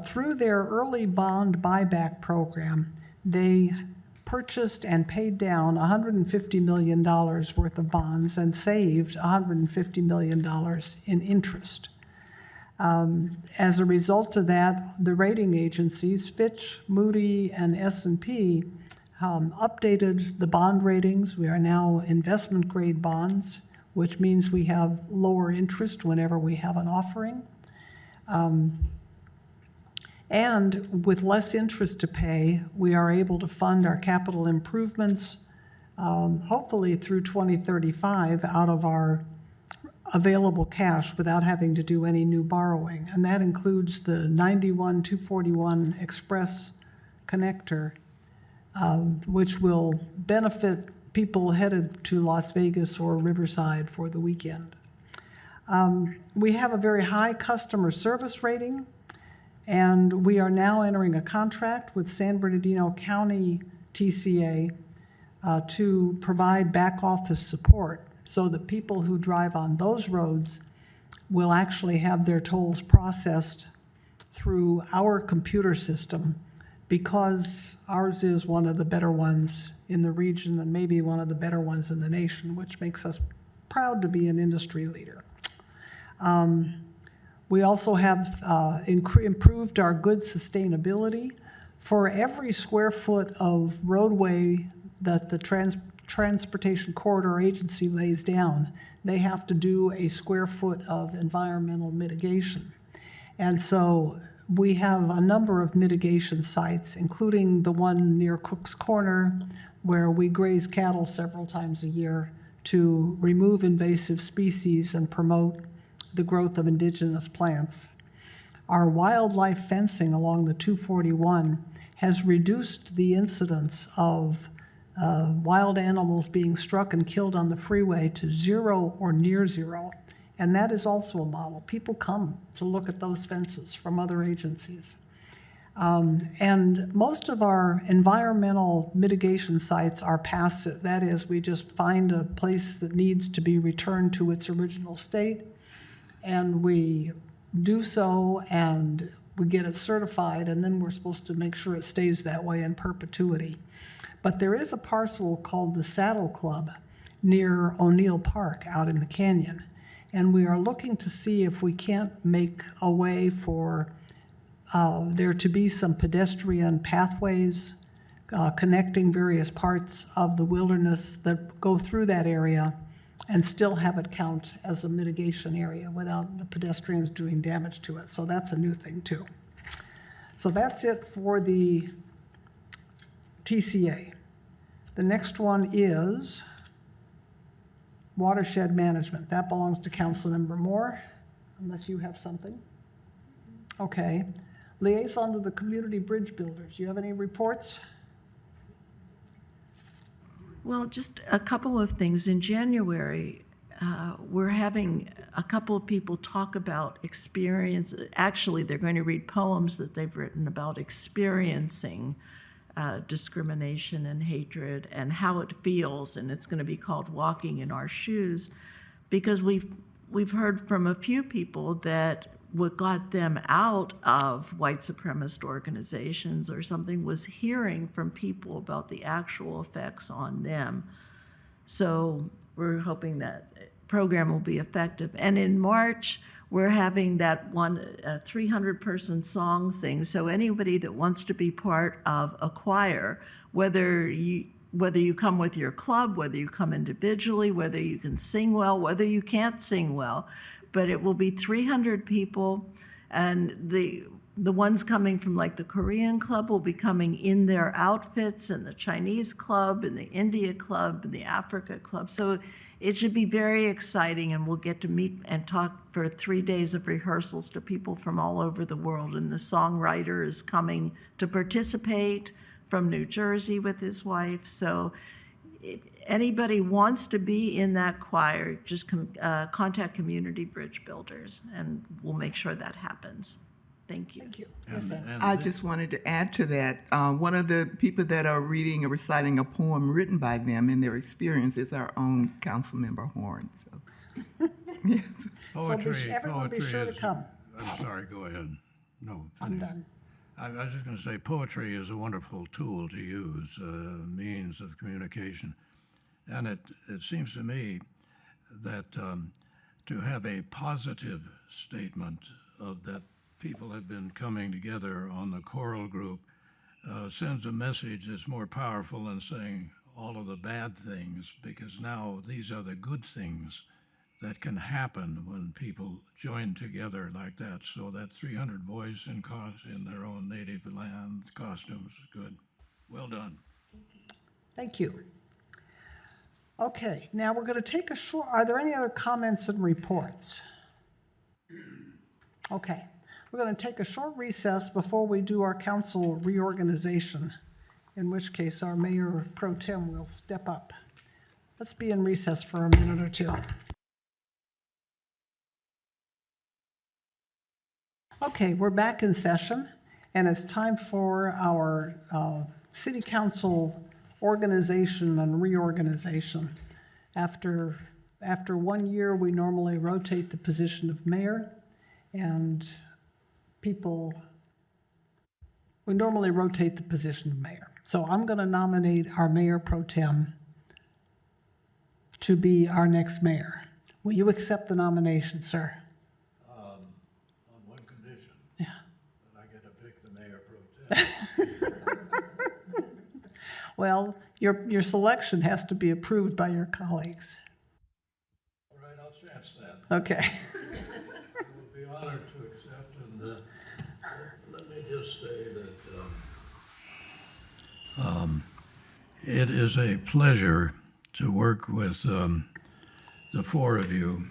Through their early bond buyback program, they purchased and paid down $150 million worth of bonds and saved $150 million in interest. As a result of that, the rating agencies, Fitch, Moody, and S&P, updated the bond ratings. We are now investment-grade bonds, which means we have lower interest whenever we have an offering. And with less interest to pay, we are able to fund our capital improvements, hopefully through 2035, out of our available cash without having to do any new borrowing. And that includes the 91-241 Express connector, which will benefit people headed to Las Vegas or Riverside for the weekend. We have a very high customer service rating, and we are now entering a contract with San Bernardino County TCA to provide back office support so that people who drive on those roads will actually have their tolls processed through our computer system, because ours is one of the better ones in the region and maybe one of the better ones in the nation, which makes us proud to be an industry leader. We also have improved our good sustainability. For every square foot of roadway that the Transportation Corridor Agency lays down, they have to do a square foot of environmental mitigation. And so we have a number of mitigation sites, including the one near Cook's Corner, where we graze cattle several times a year to remove invasive species and promote the growth of indigenous plants. Our wildlife fencing along the 241 has reduced the incidence of wild animals being struck and killed on the freeway to 0 or near 0. And that is also a model. People come to look at those fences from other agencies. And most of our environmental mitigation sites are passive. That is, we just find a place that needs to be returned to its original state, and we do so, and we get it certified, and then we're supposed to make sure it stays that way in perpetuity. But there is a parcel called the Saddle Club near O'Neill Park out in the canyon, and we are looking to see if we can't make a way for there to be some pedestrian pathways connecting various parts of the wilderness that go through that area and still have it count as a mitigation area without the pedestrians doing damage to it. So that's a new thing too. So that's it for the TCA. The next one is watershed management. That belongs to Councilmember Moore, unless you have something. Okay. Liaison to the Community Bridge Builders, you have any reports? Well, just a couple of things. In January, we're having a couple of people talk about experience. Actually, they're going to read poems that they've written about experiencing discrimination and hatred and how it feels, and it's going to be called Walking in Our Shoes, because we've heard from a few people that what got them out of white supremacist organizations or something was hearing from people about the actual effects on them. So we're hoping that program will be effective. And in March, we're having that one 300-person song thing. So anybody that wants to be part of a choir, whether you come with your club, whether you come individually, whether you can sing well, whether you can't sing well, but it will be 300 people, and the ones coming from like the Korean club will be coming in their outfits, and the Chinese club, and the India club, and the Africa club. So it should be very exciting, and we'll get to meet and talk for 3 days of rehearsals to people from all over the world. And the songwriter is coming to participate from New Jersey with his wife. So if anybody wants to be in that choir, just contact Community Bridge Builders, and we'll make sure that happens. Thank you. Thank you. I just wanted to add to that. One of the people that are reading or reciting a poem written by them in their experience is our own Councilmember Horn. So, yes. Everyone be sure to come. I'm sorry, go ahead. No, I'm finish. done. I was just going to say, poetry is a wonderful tool to use, means of communication. And it seems to me that to have a positive statement of that people have been coming together on the choral group sends a message that's more powerful than saying all of the bad things, because now these are the good things that can happen when people join together like that. So that 300 boys in their own native land costumes is good. Well done. Thank you. Okay, now we're going to take a short, are there any other comments and reports? Okay, we're going to take a short recess before we do our council reorganization, in which case our Mayor Pro Tem will step up. Let's be in recess for a minute or two. Okay, we're back in session, and it's time for our city council organization and reorganization. After 1 year, we normally rotate the position of mayor, and we normally rotate the position of mayor. So I'm going to nominate our Mayor Pro Tem to be our next mayor. Will you accept the nomination, sir? On one condition. Yeah. That I get to pick the Mayor Pro Tem. Well, your selection has to be approved by your colleagues. All right, I'll chance that. Okay. I will be honored to accept, and let me just say that it is a pleasure to work with the four of you,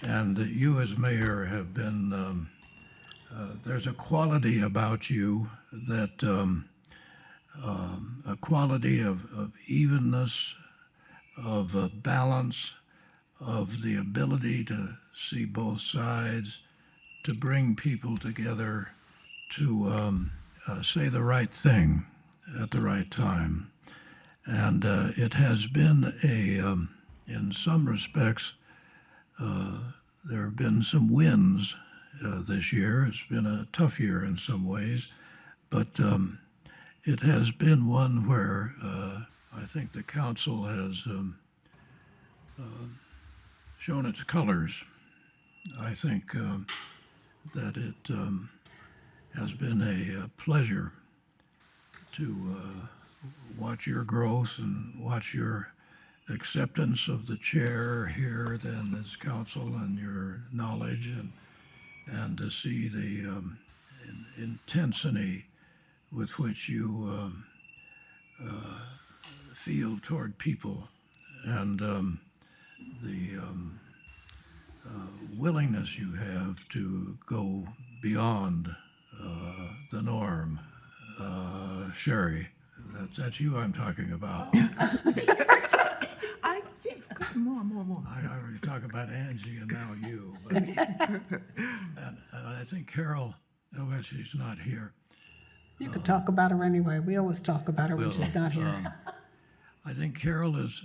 and you as mayor have been, there's a quality about you that a quality of evenness, of balance, of the ability to see both sides, to bring people together, to say the right thing at the right time. And it has been in some respects, there have been some wins this year. It's been a tough year in some ways, but it has been one where I think the council has shown its colors. I think that it has been a pleasure to watch your growth and watch your acceptance of the chair here in this council and your knowledge, and to see the intensity with which you feel toward people, and the willingness you have to go beyond the norm. Sherry, that's you I'm talking about. More. I already talked about Angie and now you. But, and I think Carol, oh, well, she's not here. You could talk about her anyway. We always talk about her when Well, she's not here. I think Carol is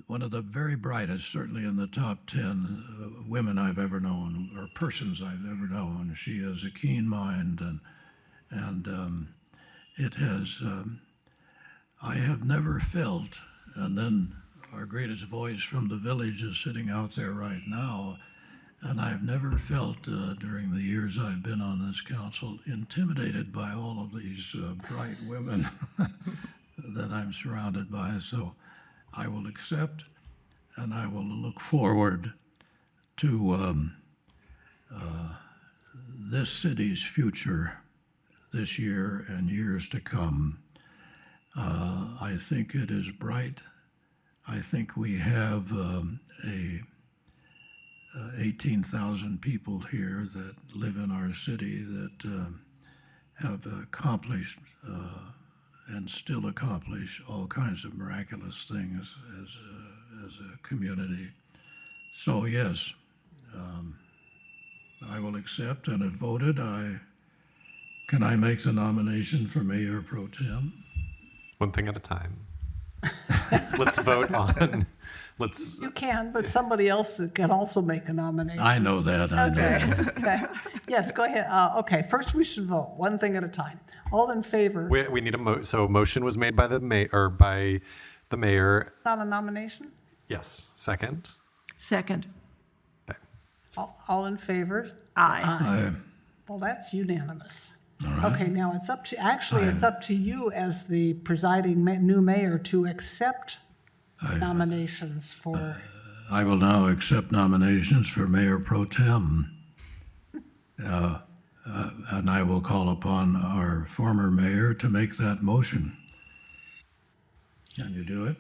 one of the very brightest, certainly in the top 10 women I've ever known, or persons I've ever known. She has a keen mind, and it has, I have never felt, and then our greatest voice from the village is sitting out there right now, and I've never felt during the years I've been on this council intimidated by all of these bright women that I'm surrounded by. So I will accept, and I will look forward to this city's future this year and years to come. I think it is bright. I think we have 18,000 people here that live in our city that have accomplished and still accomplish all kinds of miraculous things as a community. So yes, I will accept and have voted. Can I make the nomination for Mayor Pro Tem? One thing at a time. Let's vote on, You can, but somebody else can also make a nomination. I know that, I know Okay, that. okay. Yes, go ahead. Okay, first we should vote, one thing at a time. All in favor? we need so a motion was made by the mayor. Not a nomination? Yes, second. Second. Okay. All in favor? Aye. Well, that's unanimous. All right. Okay, now it's up to, actually, it's up to you as the presiding new mayor to accept nominations for, I will now accept nominations for Mayor Pro Tem. And I will call upon our former mayor to make that motion. Can you do it?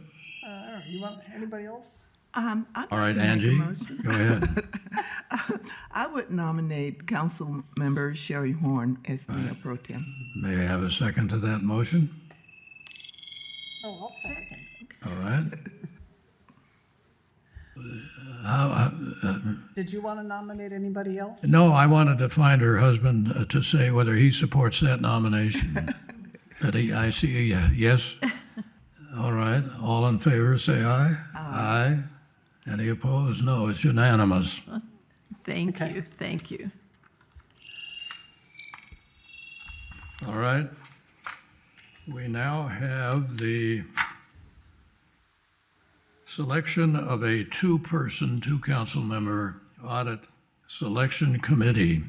you want, anybody else? I'd All like right, to make a Angie, motion. go ahead. I would nominate Council Member Sherry Horn as Mayor Pro Tem. May I have a second to that motion? Oh, I'll second. All right. Did you want to nominate anybody else? No, I wanted to find her husband to say whether he supports that nomination. I see a yes. All right, all in favor, say aye. Aye. Any opposed? No, it's unanimous. Thank you, thank you. All right. We now have the selection of a two-person, two-council-member audit selection committee.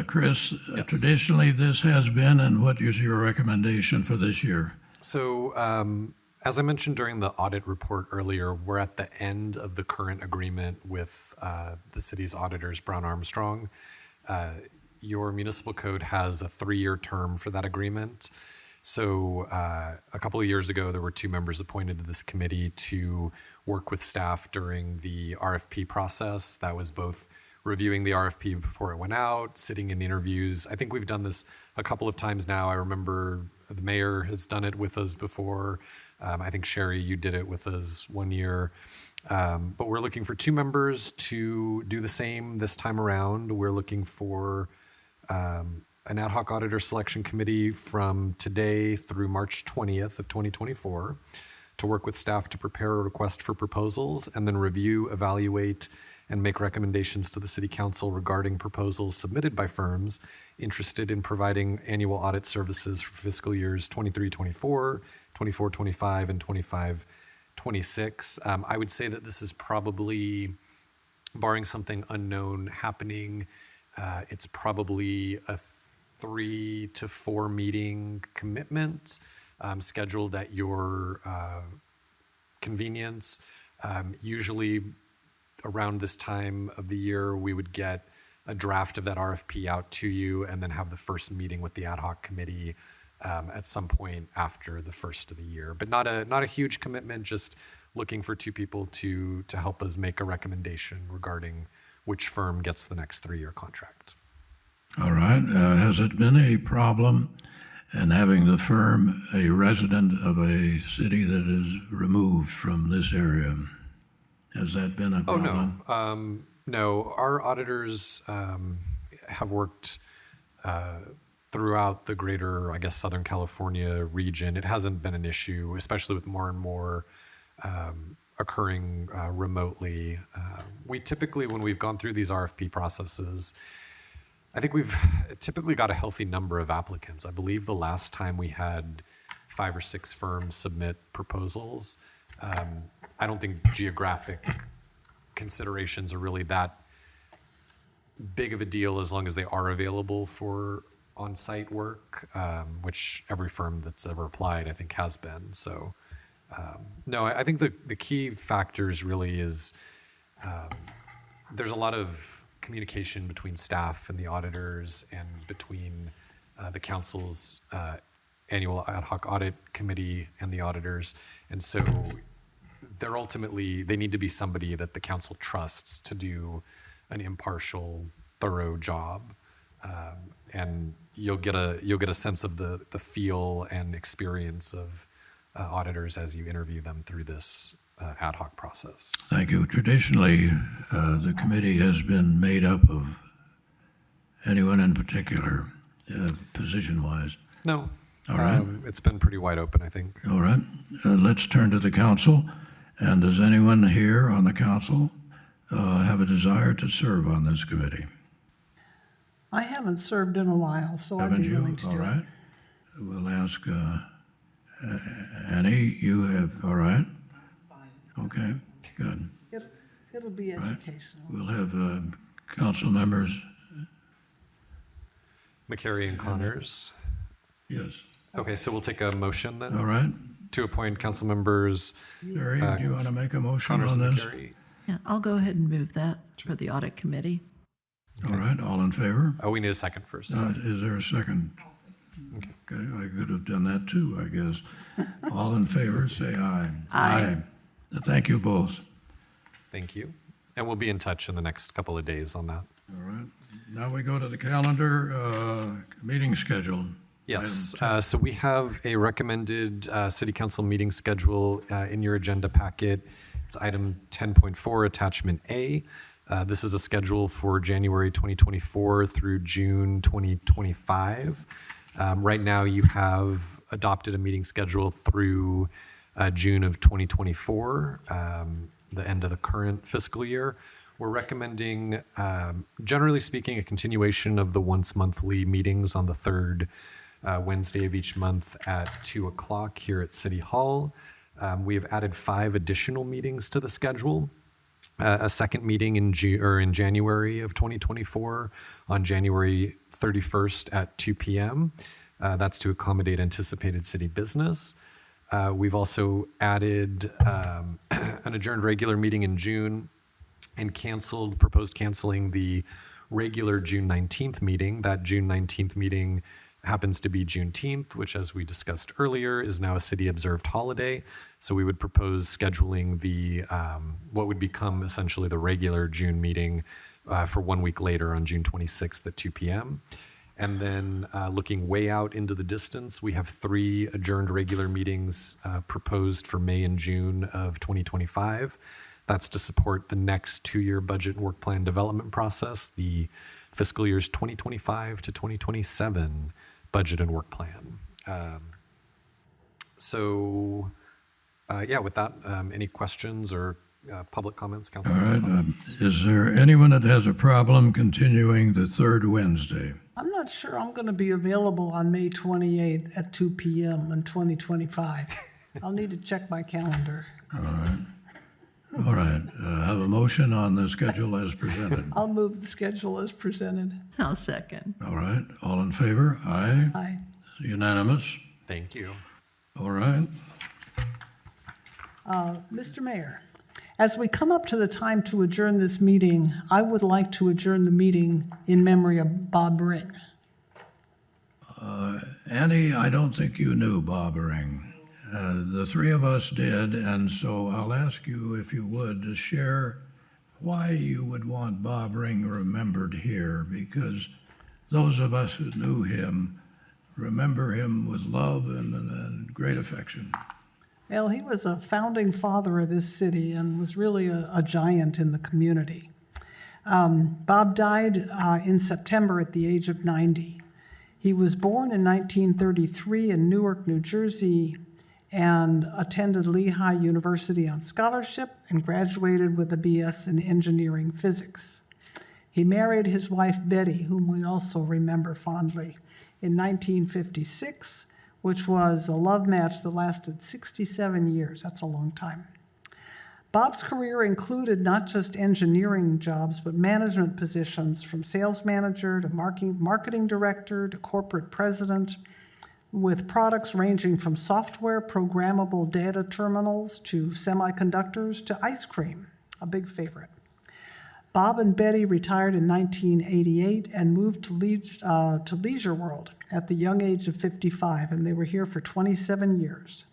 Chris, traditionally this has been, and what is your recommendation for this year? So, as I mentioned during the audit report earlier, we're at the end of the current agreement with the city's auditors, Brown Armstrong. Your municipal code has a 3-year term for that agreement. So a couple of years ago, there were 2 members appointed to this committee to work with staff during the RFP process. That was both reviewing the RFP before it went out, sitting in interviews. I think we've done this a couple of times now. I remember the mayor has done it with us before. I think Sherry, you did it with us one year. But we're looking for 2 members to do the same this time around. We're looking for an ad hoc auditor selection committee from today through March 20th of 2024 to work with staff to prepare a request for proposals and then review, evaluate, and make recommendations to the City Council regarding proposals submitted by firms interested in providing annual audit services for fiscal years 23-24, 24-25, and 25-26. I would say that this is probably, barring something unknown happening, it's probably a 3 to 4 meeting commitment scheduled at your convenience. Usually around this time of the year, we would get a draft of that RFP out to you and then have the first meeting with the ad hoc committee at some point after the first of the year. But not a huge commitment, just looking for 2 people to help us make a recommendation regarding which firm gets the next 3-year contract. All right. Has it been a problem in having the firm a resident of a city that is removed from this area? Has that been a Oh, problem? no. No, our auditors have worked throughout the greater, I guess, Southern California region. It hasn't been an issue, especially with more and more occurring remotely. We typically, when we've gone through these RFP processes, I think we've typically got a healthy number of applicants. I believe the last time we had 5 or 6 firms submit proposals. I don't think geographic considerations are really that big of a deal as long as they are available for on-site work, which every firm that's ever applied, I think, has been. So, no, I think the key factors really is there's a lot of communication between staff and the auditors and between the council's annual ad hoc audit committee and the auditors. And so they need to be somebody that the council trusts to do an impartial, thorough job. And you'll get a sense of the feel and experience of auditors as you interview them through this ad hoc process. Thank you. Traditionally, the committee has been made up of anyone in particular, position-wise. No. All right. It's been pretty wide open, I think. All right. Let's turn to the council. And does anyone here on the council have a desire to serve on this committee? I haven't served in a while, so I'd Haven't be you? willing to All do right. it. We'll ask Annie. You have, all right? Okay, good. It'll be educational. We'll have council members. McCary and Connors. Yes. Okay, so we'll take a motion then All right. to appoint council members Jerry, do you want to make a motion Connors on and this? McCary. Yeah, I'll go ahead and move that for the audit committee. All right, all in favor? Oh, we need a second first. Is there a second? Okay, I could have done that too, I guess. All in favor, say aye. Aye. Thank you both. Thank you. And we'll be in touch in the next couple of days on that. All right. Now we go to the calendar, meeting schedule. Yes, so we have a recommended city council meeting schedule in your agenda packet. It's item 10.4, attachment A. This is a schedule for January 2024 through June 2025. Right now, you have adopted a meeting schedule through June of 2024, the end of the current fiscal year. We're recommending, generally speaking, a continuation of the once monthly meetings on the third Wednesday of each month at 2 o'clock here at City Hall. We have added 5 additional meetings to the schedule. A second meeting in January of 2024 on January 31st at 2 p.m. That's to accommodate anticipated city business. We've also added an adjourned regular meeting in June and proposed canceling the regular June 19th meeting. That June 19th meeting happens to be Juneteenth, which, as we discussed earlier, is now a city-observed holiday. So we would propose scheduling the what would become essentially the regular June meeting for 1 week later on June 26th at 2 p.m. And then looking way out into the distance, we have 3 adjourned regular meetings proposed for May and June of 2025. That's to support the next 2-year budget and work plan development process, the fiscal years 2025 to 2027 budget and work plan. With that, any questions or public comments, All Councilor? right. Is there anyone that has a problem continuing the third Wednesday? I'm not sure I'm going to be available on May 28th at 2 p.m. in 2025. I'll need to check my calendar. All right. All right. Have a motion on the schedule as presented. I'll move the schedule as presented. I'll second. All right. All in favor? Aye. Aye. Unanimous. Thank you. All right. Mr. Mayor, as we come up to the time to adjourn this meeting, I would like to adjourn the meeting in memory of Bob Ring. Annie, I don't think you knew Bob Ring. The 3 of us did, and so I'll ask you, if you would, to share why you would want Bob Ring remembered here, because those of us who knew him remember him with love and great affection. Well, he was a founding father of this city and was really a giant in the community. Bob died in September at the age of 90. He was born in 1933 in Newark, New Jersey, and attended Lehigh University on scholarship and graduated with a BS in engineering physics. He married his wife Betty, whom we also remember fondly, in 1956, which was a love match that lasted 67 years. That's a long time. Bob's career included not just engineering jobs, but management positions from sales manager to marketing director to corporate president, with products ranging from software programmable data terminals to semiconductors to ice cream, a big favorite. Bob and Betty retired in 1988 and moved to Leisure World at the young age of 55, and they were here for 27 years.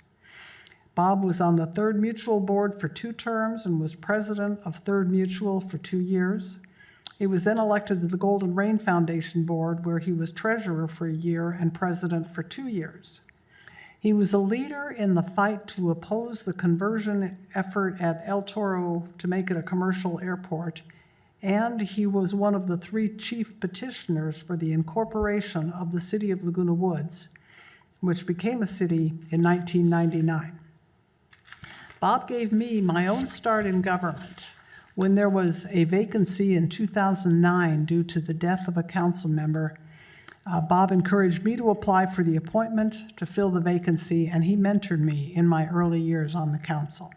Bob was on the Third Mutual board for 2 terms and was president of Third Mutual for 2 years. He was then elected to the Golden Rain Foundation board, where he was treasurer for a year and president for 2 years. He was a leader in the fight to oppose the conversion effort at El Toro to make it a commercial airport, and he was one of the 3 chief petitioners for the incorporation of the city of Laguna Woods, which became a city in 1999. Bob gave me my own start in government when there was a vacancy in 2009 due to the death of a council member. Bob encouraged me to apply for the appointment to fill the vacancy, and he mentored me in my early years on the council.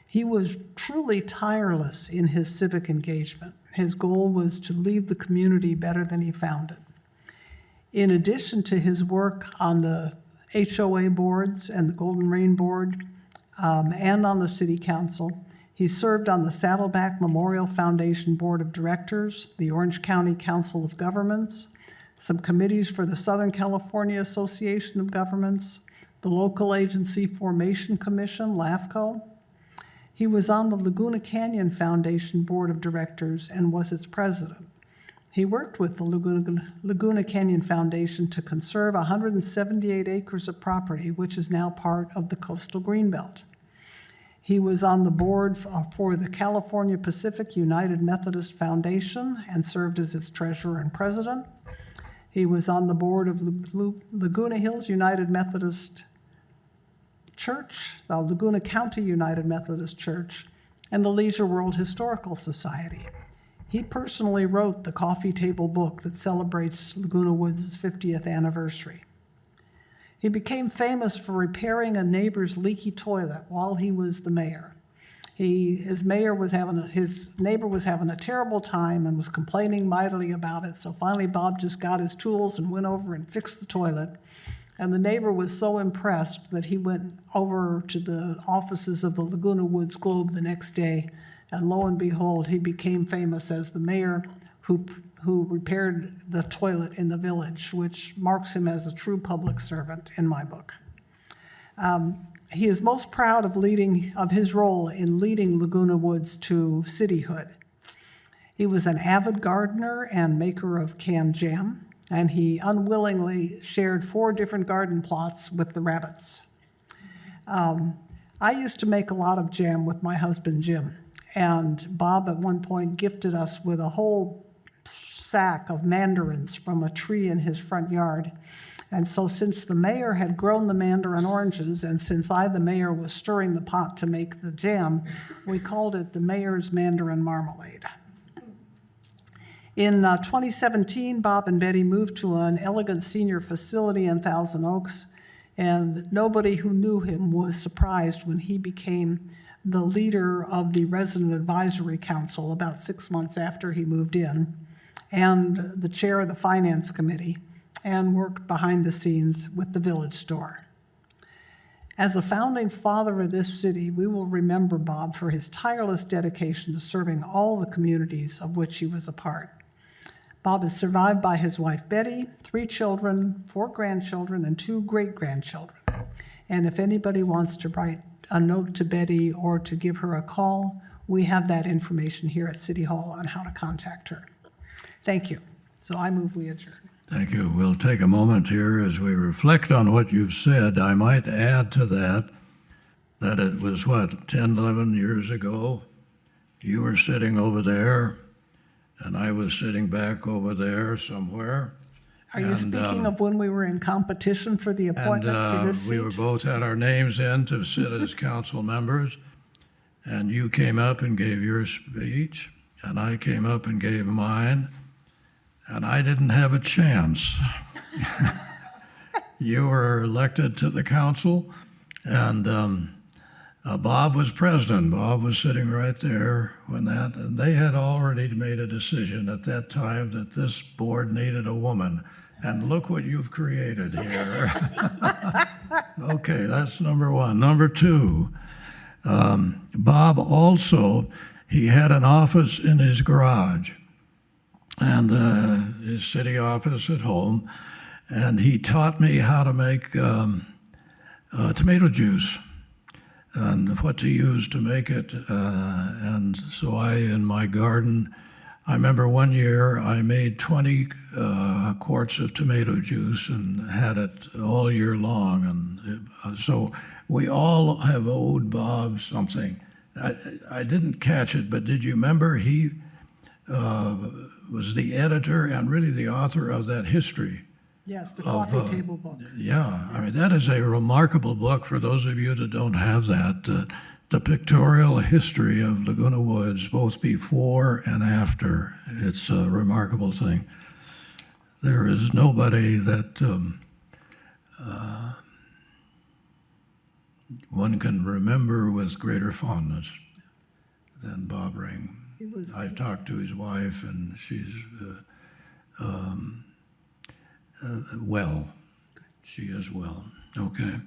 He was truly tireless in his civic engagement. His goal was to leave the community better than he found it. In addition to his work on the HOA boards and the Golden Rain Board, and on the City Council, he served on the Saddleback Memorial Foundation Board of Directors, the Orange County Council of Governments, some committees for the Southern California Association of Governments, the Local Agency Formation Commission, LAFCO. He was on the Laguna Canyon Foundation Board of Directors and was its president. He worked with the Laguna Canyon Foundation to conserve 178 acres of property, which is now part of the Coastal Greenbelt. He was on the board for the California Pacific United Methodist Foundation and served as its treasurer and president. He was on the board of Laguna Hills United Methodist Church, the Laguna County United Methodist Church, and the Leisure World Historical Society. He personally wrote the coffee table book that celebrates Laguna Woods' 50th anniversary. He became famous for repairing a neighbor's leaky toilet while he was the mayor. His neighbor was having a terrible time and was complaining mightily about it, so finally Bob just got his tools and went over and fixed the toilet. And the neighbor was so impressed that he went over to the offices of the Laguna Woods Globe the next day, and lo and behold, he became famous as the mayor who repaired the toilet in the village, which marks him as a true public servant in my book. He is most proud of his role in leading Laguna Woods to cityhood. He was an avid gardener and maker of canned jam, and he unwillingly shared 4 different garden plots with the rabbits. I used to make a lot of jam with my husband, Jim, and Bob at one point gifted us with a whole sack of mandarins from a tree in his front yard. And so since the mayor had grown the mandarin oranges, and since I, the mayor, was stirring the pot to make the jam, we called it the Mayor's Mandarin Marmalade. In 2017, Bob and Betty moved to an elegant senior facility in Thousand Oaks, and nobody who knew him was surprised when he became the leader of the Resident Advisory Council about 6 months after he moved in, and the chair of the Finance Committee, and worked behind the scenes with the village store. As a founding father of this city, we will remember Bob for his tireless dedication to serving all the communities of which he was a part. Bob is survived by his wife Betty, 3 children, 4 grandchildren, and 2 great-grandchildren. And if anybody wants to write a note to Betty or to give her a call, we have that information here at City Hall on how to contact her. Thank you. So I move we adjourn. Thank you. We'll take a moment here as we reflect on what you've said. I might add to that it was, 10, 11 years ago, you were sitting over there, and I was sitting back over there somewhere. Are you speaking of when we were in competition for the appointment to this seat? We were both had our names in to sit as council members, and you came up and gave your speech, and I came up and gave mine, and I didn't have a chance. You were elected to the council, and Bob was president. Bob was sitting right there when and they had already made a decision at that time that this board needed a woman. And look what you've created here. Okay, that's number one. Number two, Bob also, he had an office in his garage and his city office at home, and he taught me how to make tomato juice and what to use to make it. And so in my garden, I remember one year I made 20 quarts of tomato juice and had it all year long. And so we all have owed Bob something. I didn't catch it, but did you remember he was the editor and really the author of that history? Yes, the coffee table book. Yeah, I mean, that is a remarkable book for those of you that don't have that. The pictorial history of Laguna Woods, both before and after. It's a remarkable thing. There is nobody that one can remember with greater fondness than Bob Ring. I've talked to his wife, and she's well. She is well. Okay.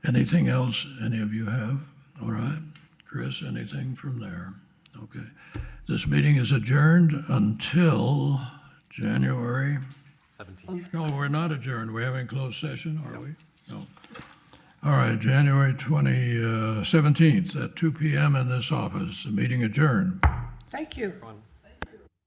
Anything else any of you have? All right. Chris, anything from there? Okay. This meeting is adjourned until January 17th. No, we're not adjourned. We're having closed session, are we? No. All right, January 17th at 2 p.m. in this office. The meeting adjourned. Thank you.